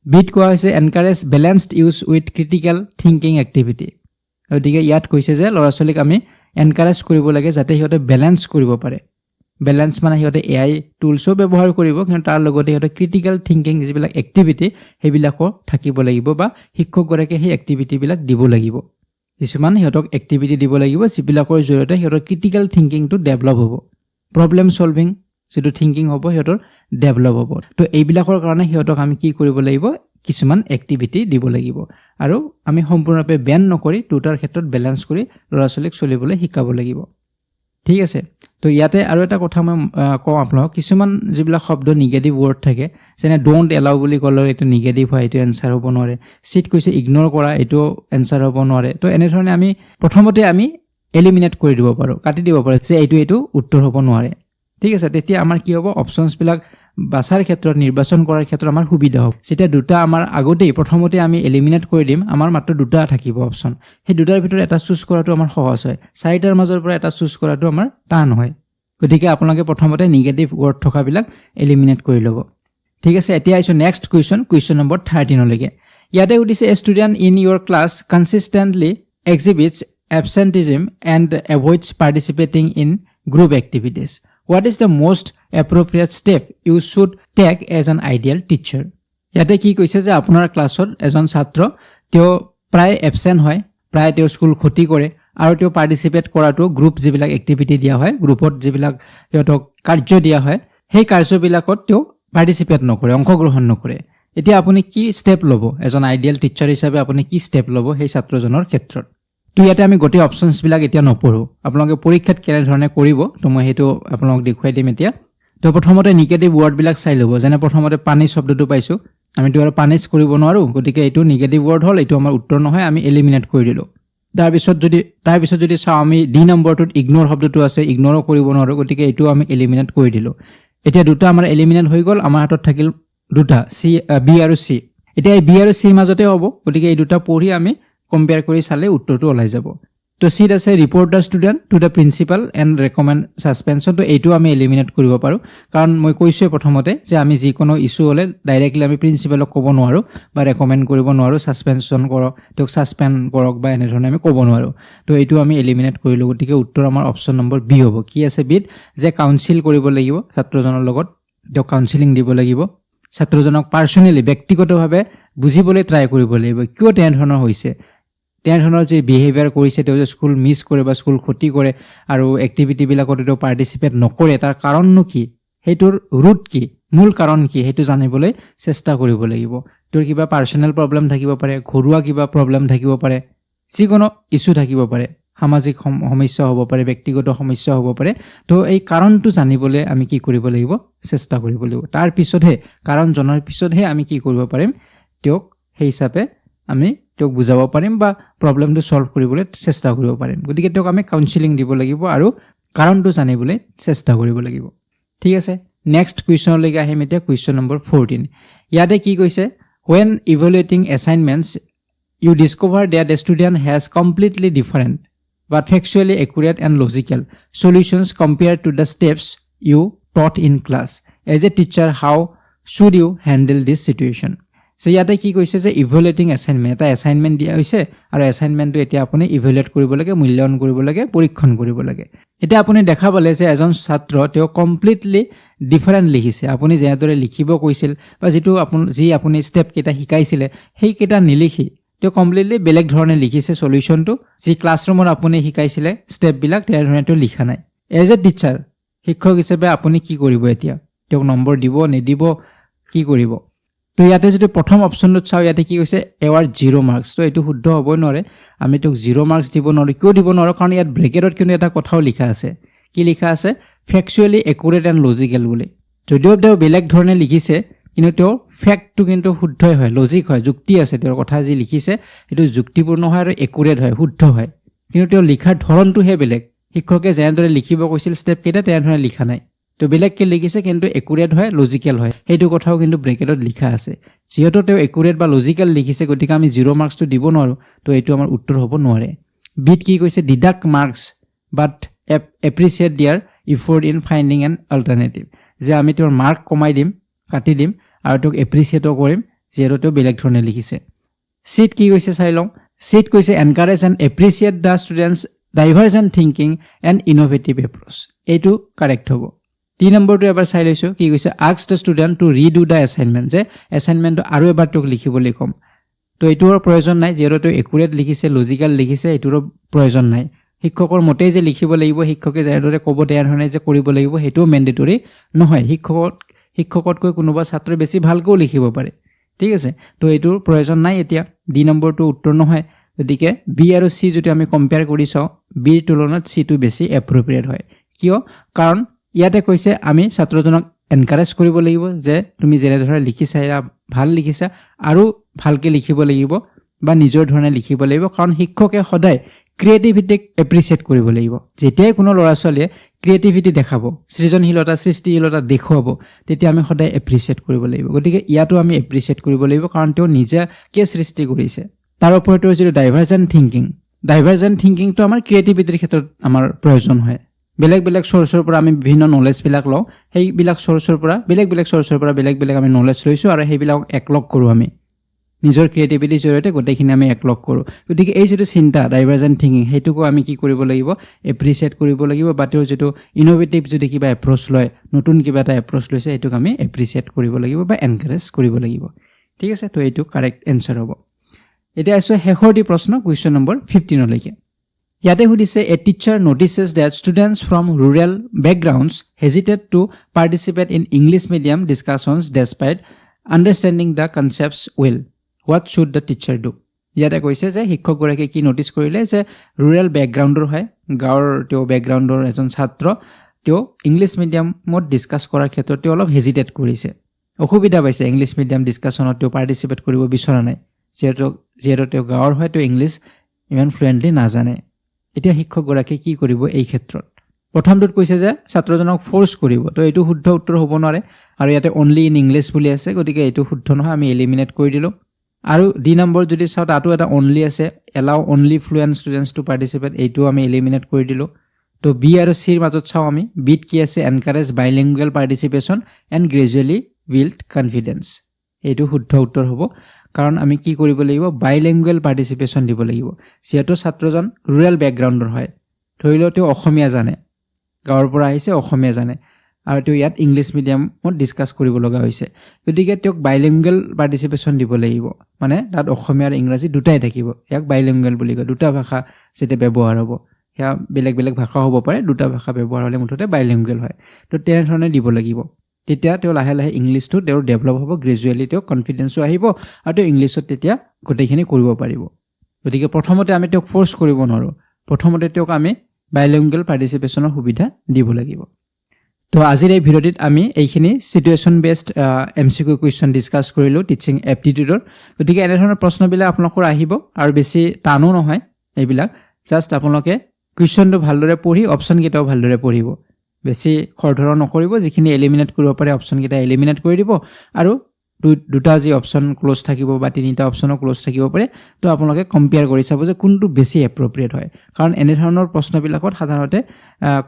A: বিট কোৱা হৈছে, encourage balanced use with critical thinking activity. গতিকে ইয়াত কৈছে যে ল'ৰা ছোৱালীক আমি এনকাৰেজ কৰিব লাগে যাতে সিহঁতে বেলেঞ্চ কৰিব পাৰে। বেলেঞ্চ মানে সিহঁতে AI টুলছো ব্যৱহাৰ কৰিব, কিন্তু তাৰ লগতে সিহঁতে ক্ৰিটিকেল থিংকিং যিবিলাক এক্টিভিটি সেইবিলাকো থাকিব লাগিব, বা শিক্ষকগৰাকীয়ে সেই এক্টিভিটিবিলাক দিব লাগিব। কিছুমান সিহঁতক এক্টিভিটি দিব লাগিব যিবিলাকৰ জৰিয়তে সিহঁতৰ ক্ৰিটিকেল থিংকিংটো ডেভেলপ হ'ব, প্ৰব্লেম ছলভিং যিটো থিংকিং হ'ব সিহঁতৰ ডেভেলপ হ'ব। তো এইবিলাকৰ কাৰণে সিহঁতক আমি কি কৰিব লাগিব? কিছুমান এক্টিভিটি দিব লাগিব, আৰু আমি সম্পূৰ্ণৰূপে বেন নকৰি দুটাৰ ক্ষেত্ৰত বেলেঞ্চ কৰি ল'ৰা ছোৱালীক চলিবলৈ শিকাব লাগিব। ঠিক আছে, তো ইয়াতে আৰু এটা কথা মই কওঁ আপোনালোকক, কিছুমান যিবিলাক শব্দ নিগেটিভ ৱৰ্ড থাকে, যেনে ড'ণ্ট এলাউ বুলি ক'লে এইটো নিগেটিভ হয়, এইটো এনচাৰ হ'ব নোৱাৰে। চিট কৈছে ইগন'ৰ কৰা, এইটো এনচাৰ হ'ব নোৱাৰে। তো এনেধৰণে আমি প্ৰথমতে আমি এলিমিনেট কৰি দিব পাৰোঁ, কাটি দিব পাৰোঁ যে এইটো উত্তৰ হ'ব নোৱাৰে। ঠিক আছে, তেতিয়া আমাৰ কি হ'ব? অপশ্যনছবিলাক বাছাৰ ক্ষেত্ৰত, নিৰ্বাচন কৰাৰ ক্ষেত্ৰত আমাৰ সুবিধা হ'ব। যেতিয়া দুটা আমাৰ আগতেই প্ৰথমতে আমি এলিমিনেট কৰি দিম, আমাৰ মাত্ৰ দুটা থাকিব অপশ্যন। সেই দুটাৰ ভিতৰত এটা চুজ কৰাটো আমাৰ সহজ হয়, চাৰিটাৰ মাজৰ পৰা এটা চুজ কৰাটো আমাৰ টান হয়। গতিকে আপোনালোকে প্ৰথমতে নিগেটিভ ৱৰ্ড থকাবিলাক এলিমিনেট কৰি ল'ব। ঠিক আছে, এতিয়া আহিছোঁ নেক্সট কুৱেশ্যন নম্বৰ 13লৈকে। ইয়াতে সুধিছে, a student in your class consistently exhibits absenteeism and avoids participating in group activities. What is the most appropriate step you should take as an ideal teacher? ইয়াতে কি কৈছে যে আপোনাৰ ক্লাছত এজন ছাত্ৰ তেওঁ প্ৰায় এবচেণ্ট হয়, প্ৰায় তেওঁ স্কুল ক্ষতি কৰে, আৰু তেওঁ পাৰ্টিচিপেট কৰাটো গ্ৰুপ যিবিলাক এক্টিভিটি দিয়া হয়, গ্ৰুপত যিবিলাক সিহঁতক কাৰ্য দিয়া হয়, সেই কাৰ্যবিলাকত তেওঁ পাৰ্টিচিপেট নকৰে, অংশগ্ৰহণ নকৰে। এতিয়া আপুনি কি ষ্টেপ ল'ব? এজন আইডিয়েল টিচাৰ হিচাপে আপুনি কি ষ্টেপ ল'ব সেই ছাত্ৰজনৰ ক্ষেত্ৰত? তো ইয়াতে আমি গোটেই অপশ্যনছবিলাক এতিয়া নপঢ়োঁ, আপোনালোকে পৰীক্ষাত কেনেধৰণে কৰিব তো মই সেইটো আপোনালোকক দেখুৱাই দিম এতিয়া। তো প্ৰথমতে নিগেটিভ ৱৰ্ডবিলাক চাই ল'ব। যেনে প্ৰথমতে পানিছ শব্দটো পাইছোঁ, আমিতো আৰু পানিছ কৰিব নোৱাৰোঁ, গতিকে এইটো নিগেটিভ ৱৰ্ড হ'ল, এইটো আমাৰ উত্তৰ নহয়, আমি এলিমিনেট কৰি দিলোঁ। তাৰপিছত যদি চাওঁ, আমি ডি নম্বৰটোত ইগন'ৰ শব্দটো আছে, ইগন'ৰো কৰিব নোৱাৰোঁ, গতিকে এইটো আমি এলিমিনেট কৰি দিলোঁ। এতিয়া দুটা আমাৰ এলিমিনেট হৈ গ'ল, আমাৰ হাতত থাকিল দুটা, বি আৰু চি। এতিয়া এই বি আৰু চিৰ মাজতে হ'ব, গতিকে এই দুটা পঢ়ি আমি কম্পেয়াৰ কৰি চালে উত্তৰটো ওলাই যাব। তো চিত আছে, report the student to the principal and recommend suspension. তো এইটো আমি এলিমিনেট কৰিব পাৰোঁ, কাৰণ মই কৈছোঁৱে প্ৰথমতে যে আমি যিকোনো ইছ্যু হ'লে ডাইৰেক্টলি আমি প্ৰিন্সিপালক ক'ব নোৱাৰোঁ বা ৰেকমেণ্ড কৰিব নোৱাৰোঁ, ছাছপেনশ্যন কৰক, তেওঁক ছাছপেণ্ড কৰক বা এনেধৰণে আমি ক'ব নোৱাৰোঁ। তো এইটো আমি এলিমিনেট কৰিলোঁ, গতিকে উত্তৰ আমাৰ অপশ্যন নম্বৰ বি হ'ব। কি আছে বিত? যে কাউন্সিল কৰিব লাগিব ছাত্ৰজনৰ লগত, তেওঁক কাউন্সিলিং দিব লাগিব, ছাত্ৰজনক পাৰ্চনেলি ব্যক্তিগতভাৱে বুজিবলৈ ট্ৰাই কৰিব লাগিব, কিয় তেনেধৰণৰ হৈছে, তেনেধৰণৰ যে বিহেভিয়াৰ কৰিছে, তেওঁ যে স্কুল মিছ কৰে বা স্কুল ক্ষতি কৰে আৰু এক্টিভিটিবিলাকত তেওঁ পাৰ্টিচিপেট নকৰে, তাৰ কাৰণনো কি, সেইটোৰ ৰুট কি, মূল কাৰণ কি, সেইটো জানিবলৈ চেষ্টা কৰিব লাগিব। তোৰ কিবা পাৰ্চনেল প্ৰব্লেম থাকিব পাৰে, ঘৰুৱা কিবা প্ৰব্লেম থাকিব পাৰে, যিকোনো ইছ্যু থাকিব পাৰে, সামাজিক সমস্যা হ'ব পাৰে, ব্যক্তিগত সমস্যা হ'ব পাৰে। তো এই কাৰণটো জানিবলৈ আমি কি কৰিব লাগিব? চেষ্টা কৰিব লাগিব। তাৰপিছতহে, কাৰণ জনাৰ পিছতহে আমি কি কৰিব পাৰিম? তেওঁক সেই হিচাপে আমি তেওঁক বুজাব পাৰিম বা প্ৰব্লেমটো ছল্ভ কৰিবলৈ চেষ্টা কৰিব পাৰিম। গতিকে তেওঁক আমি কাউন্সিলিং দিব লাগিব আৰু কাৰণটো জানিবলৈ চেষ্টা কৰিব লাগিব। ঠিক আছে, নেক্সট কুৱেশ্যনলৈকে আহিম এতিয়া, কুৱেশ্যন নম্বৰ 14। ইয়াতে কি কৈছে? When evaluating assignments, you discover that the student has completely different but factually accurate and logical solutions compared to the steps you taught in class. As a teacher, how should you handle this situation? So ইয়াতে কি কৈছে যে ইভালুৱেটিং assignment এটা assignment দিয়া হৈছে আৰু এছাইনমেণ্টটো এতিয়া আপুনি ইভালুৱেট কৰিব লাগে মূল্যায়ন কৰিব লাগে পৰীক্ষণ কৰিব লাগে এতিয়া আপুনি দেখা পালে যে এজন ছাত্ৰ তেওঁ কমপ্লিটলি ডিফাৰেণ্ট লিখিছে আপুনি যেনেদৰে লিখিব কৈছিল বা যি আপুনি ষ্টেপ কেইটা শিকাইছিলে সেই কেইটা নিলিখি তেওঁ কমপ্লিটলি বেলেগ ধৰণে লিখিছে সলিউশনটো যি ক্লাছৰুমত আপুনি শিকাইছিলে ষ্টেপবিলাক তেনে ধৰণে তেওঁ লিখা নাই এজ এ টিচাৰ শিক্ষক হিচাপে আপুনি কি কৰিব এতিয়া তেওঁক নম্বৰ দিব নিদিব কি কৰিব তো ইয়াতে যদি প্ৰথম অপচনটো চাও ইয়াতে কি কৈছে এৱাৰ্ড 0 মাৰ্কস তো এটো শুদ্ধ হ'ব নৰে আমি তোক 0 মাৰ্কস দিব নৰে কিয় দিব নৰে কাৰণ ইয়াত ব্ৰেকেটত কিন্তু এটা কথাও লিখা আছে কি লিখা আছে ফ্যাকচুৱেলি একুৰেট এণ্ড লজিক্যাল বুলি যদিও তেওঁ বেলেগ ধৰণে লিখিছে কিন্তু তেওঁ ফ্যাক্টটো কিন্তু শুদ্ধই হয় লজিক হয় যুক্তি আছে তেওঁৰ কথা যি লিখিছে এটো যুক্তিপূৰ্ণ হয় আৰু একুৰেট হয় শুদ্ধ হয় কিন্তু তেওঁ লিখাৰ ধৰণটোহে বেলেগ শিক্ষকে যেনেদৰে লিখিব কৈছিল ষ্টেপ কেইটা তেনেধৰণে লিখা নাই তো বেলেগকে লিখিছে কিন্তু একুৰেট হয় লজিক্যাল হয় সেইটো কথাও কিন্তু ব্ৰেকেটত লিখা আছে যেহেতু তেওঁ একুৰেট বা লজিক্যাল লিখিছে গতিকে আমি 0 মাৰ্কসটো দিব নোৱাৰো তো এইটো আমাৰ উত্তৰ হ'ব নোৱাৰে বিট কি কৈছে ডিডাক্ট মাৰ্কস বাট এপ্ৰিচিয়েট দিয়াৰ effort in finding N alternative যে আমি তেওঁৰ মাৰ্ক কমাই দিম কাটি দিম আৰু তোক এপ্ৰিচিয়েটও কৰিম যেহেতু তেওঁ বেলেগ ধৰণে লিখিছে সিট কি কৈছে চাই লওঁ সিট কৈছে encourage and appreciate the students divergent thinking and innovative approach এইটো কাৰেক্ট হ'ব 3 নম্বৰটো এবাৰ চাই লৈছো কি কৈছে ask the student to redo the assignment যে এছাইনমেণ্টটো আৰু এবাৰ তোক লিখিবলৈ কম তো এইটোৰ প্ৰয়োজন নাই যেহেতু একুৰেট লিখিছে লজিক্যাল লিখিছে এইটোৰ প্ৰয়োজন নাই শিক্ষকৰ মতেই যে লিখিব লাগিব শিক্ষকে যেনেদৰে ক'ব তেনেধৰণে যে কৰিব লাগিব সেইটো মেণ্ডেটৰী নহয় শিক্ষকতকৈ কোনোবা ছাত্ৰই বেছি ভালকৈ লিখিব পাৰে ঠিক আছে তো এইটোৰ প্ৰয়োজন নাই এতিয়া ডি নম্বৰটো উত্তৰ নহয় গতিকে বি আৰু সি যদি আমি কম্পেয়াৰ কৰি চাও বিৰ তুলনাত সি টো বেছি এপ্ৰপ্ৰিয়েট হয় কিয় কাৰণ ইয়াতে কৈছে আমি ছাত্ৰজনক এনকাৰেজ কৰিব লাগিব যে তুমি যেনে ধৰণে লিখিছা ভাল লিখিছা আৰু ভালকৈ লিখিব লাগিব বা নিজৰ ধৰণে লিখিব লাগিব কাৰণ শিক্ষকে সদায় ক্ৰিয়েটিভিটিক এপ্ৰিচিয়েট কৰিব লাগিব যেতিয়াই কোনো ল'ৰা ছোৱালীয়ে ক্ৰিয়েটিভিটি দেখাব সৃজনশীলতা সৃষ্টিশীলতা দেখুৱাব তেতিয়া আমি সদায় এপ্ৰিচিয়েট কৰিব লাগিব গতিকে ইয়াতো আমি এপ্ৰিচিয়েট কৰিব লাগিব কাৰণ তেওঁ নিজাকে সৃষ্টি কৰিছে তাৰ ওপৰতো যদি ডাইভাৰ্জেণ্ট থিংকিংটো আমাৰ ক্ৰিয়েটিভিটিৰ ক্ষেত্ৰত আমাৰ প্ৰয়োজন হয় বেলেগ সোৰ্সৰ পৰা আমি বিভিন্ন নলেজ বিলাক লওঁ সেইবিলাক সোৰ্সৰ পৰা বেলেগ সোৰ্সৰ পৰা বেলেগ আমি নলেজ লৈছো আৰু সেইবিলাক একলগ কৰো আমি নিজৰ ক্ৰিয়েটিভিটিৰ জৰিয়তে গোটেইখিনি আমি একলগ কৰো গতিকে এই যেটো চিন্তা ডাইভাৰ্জেণ্ট থিংকিং হেতুকো আমি কি কৰিব লাগিব এপ্ৰিচিয়েট কৰিব লাগিব বা তেওঁৰ যেটো ইনোভেটিভ যদি কিবা এপ্ৰ'চ লয় নতুন কিবা এটা এপ্ৰ'চ লৈছে এটোক আমি এপ্ৰিচিয়েট কৰিব লাগিব বা এনকাৰেজ কৰিব লাগিব ঠিক আছে তো এইটো কাৰেক্ট এনসাৰ হ'ব এতিয়া আছে হেখৰটি প্ৰশ্ন কোৱেশ্চন নম্বৰ 15 লৈকে ইয়াতে সুধিছে a teacher notices that students from rural backgrounds hesitate to participate in English medium discussions despite understanding the concepts well what should the teacher do ইয়াতে কৈছে যে শিক্ষকগৰাকীয়ে কি নোটিচ কৰিলে যে ৰুৰেল বেকগ্ৰাউণ্ডৰ হয় গাঁৱৰ তেওঁ বেকগ্ৰাউণ্ডৰ এজন ছাত্ৰ তেওঁ ইংলিছ মিডিয়ামত ডিছকাছ কৰাৰ ক্ষেত্ৰত তেওঁ অলপ হেজিটেট কৰিছে অসুবিধা পাইছে ইংলিছ মিডিয়াম ডিছকাশ্যনত তেওঁ পাৰ্টিচিপেট কৰিব বিচৰা নাই যিহেতু তেওঁ গাঁৱৰ হয় তেওঁ ইংলিছ ইমান ফ্লুৱেণ্টলি নাজানে এতিয়া শিক্ষকগৰাকীয়ে কি কৰিব এই ক্ষেত্ৰত প্ৰথমটোত কৈছে যে ছাত্ৰজনক ফোৰ্স কৰিব তো এইটো শুদ্ধ উত্তৰ হ'ব নোৱাৰে আৰু ইয়াতে অনলি ইন ইংলিছ বুলি আছে গতিকে এইটো শুদ্ধ নহয় আমি এলিমিনেট কৰি দিলো আৰু ডি নম্বৰ যদি চাও তাতো এটা অনলি আছে allow only fluent students to participate এইটো আমি এলিমিনেট কৰি দিলো তো বি আৰু সিৰ মাজত চাও আমি বিট কি আছে encourage bilingual participation and gradually build confidence এইটো শুদ্ধ উত্তৰ হ'ব কাৰণ আমি কি কৰিব লাগিব বাইলিংগুৱেল পাৰ্টিচিপেশ্যন দিব লাগিব যেহেতু ছাত্ৰজন ৰুৰেল বেকগ্ৰাউণ্ডৰ হয় ধৰি লও তেওঁ অসমীয়া জানে গাঁৱৰ পৰা আহিছে অসমীয়া জানে আৰু তেওঁ ইয়াত ইংলিছ মিডিয়ামত ডিছকাছ কৰিব লগা হৈছে গতিকে তেওঁক বাইলিংগুৱেল পাৰ্টিচিপেশ্যন দিব লাগিব মানে তাত অসমীয়া আৰু ইংৰাজী দুটাই থাকিব ইয়াক বাইলিংগুৱেল বুলি কয় দুটা ভাষা যেতিয়া ব্যৱহাৰ হ'ব সেয়া বেলেগ ভাষা হ'ব পাৰে দুটা ভাষা ব্যৱহাৰ হ'লে মুঠতে বাইলিংগুৱেল হয় তো তেনেধৰণে দিব লাগিব তেতিয়া তেওঁ লাহে ইংলিছটো তেওঁৰ ডেভেলপ হ'ব গ্ৰেজুৱেলি তেওঁ কনফিডেন্সও আহিব আৰু তেওঁ ইংলিছত তেতিয়া গোটেইখিনি কৰিব পাৰিব গতিকে প্ৰথমতে আমি তেওঁক ফোৰ্স কৰিব নোৱাৰো প্ৰথমতে তেওঁক আমি বাইলিংগুৱেল পাৰ্টিচিপেশ্যনৰ সুবিধা দিব লাগিব তো আজিৰ এই ভিডিঅ'টিত আমি এইখিনি situation based MCQ question discuss কৰিলো টিচিং এপ্টিটিউডৰ গতিকে এনে ধৰণৰ প্ৰশ্নবিলাক আপোনালোকৰ আহিব আৰু বেছি টানো নহয় এইবিলাক জাস্ট আপোনালোকে কুৱেশ্চনটো ভালদৰে পঢ়ি অপচন কেইটাও ভালদৰে পঢ়িব বেছি খৰধৰ নকৰিব যিখিনি এলিমিনেট কৰিব পাৰে অপচন কেইটা এলিমিনেট কৰি দিব আৰু দুটা যি অপশ্যন ক্লোজ থাকিব বা তিনিটা অপশ্যনো ক্লোজ থাকিব পাৰে তো আপোনালোকে কম্পেয়াৰ কৰি চাব যে কোনটো বেছি এপ্ৰপ্ৰিয়েট হয় কাৰণ এনেধৰণৰ প্ৰশ্নবিলাকত সাধাৰণতে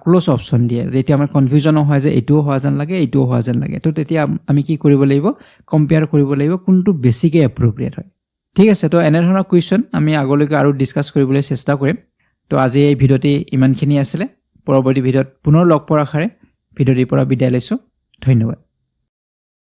A: ক্লোজ অপশ্যন দিয়ে যেতিয়া আমাৰ কনফিউজনো হয় যে এইটোও হোৱা যেন লাগে এইটোও হোৱা যেন লাগে তো তেতিয়া আমি কি কৰিব লাগিব কম্পেয়াৰ কৰিব লাগিব কোনটো বেছিকৈ এপ্ৰপ্ৰিয়েট হয় ঠিক আছে তো এনেধৰণৰ কুৱেশ্যন আমি আগলৈকে আৰু ডিছকাছ কৰিবলৈ চেষ্টা কৰিম তো আজি এই ভিডিঅ'টি ইমানখিনি আছিলে পৰৱৰ্তী ভিডিঅ'ত পুনৰ লগ পোৱাৰ আশাৰে ভিডিঅ'টিৰ পৰা বিদায় লৈছোঁ ধন্যবাদ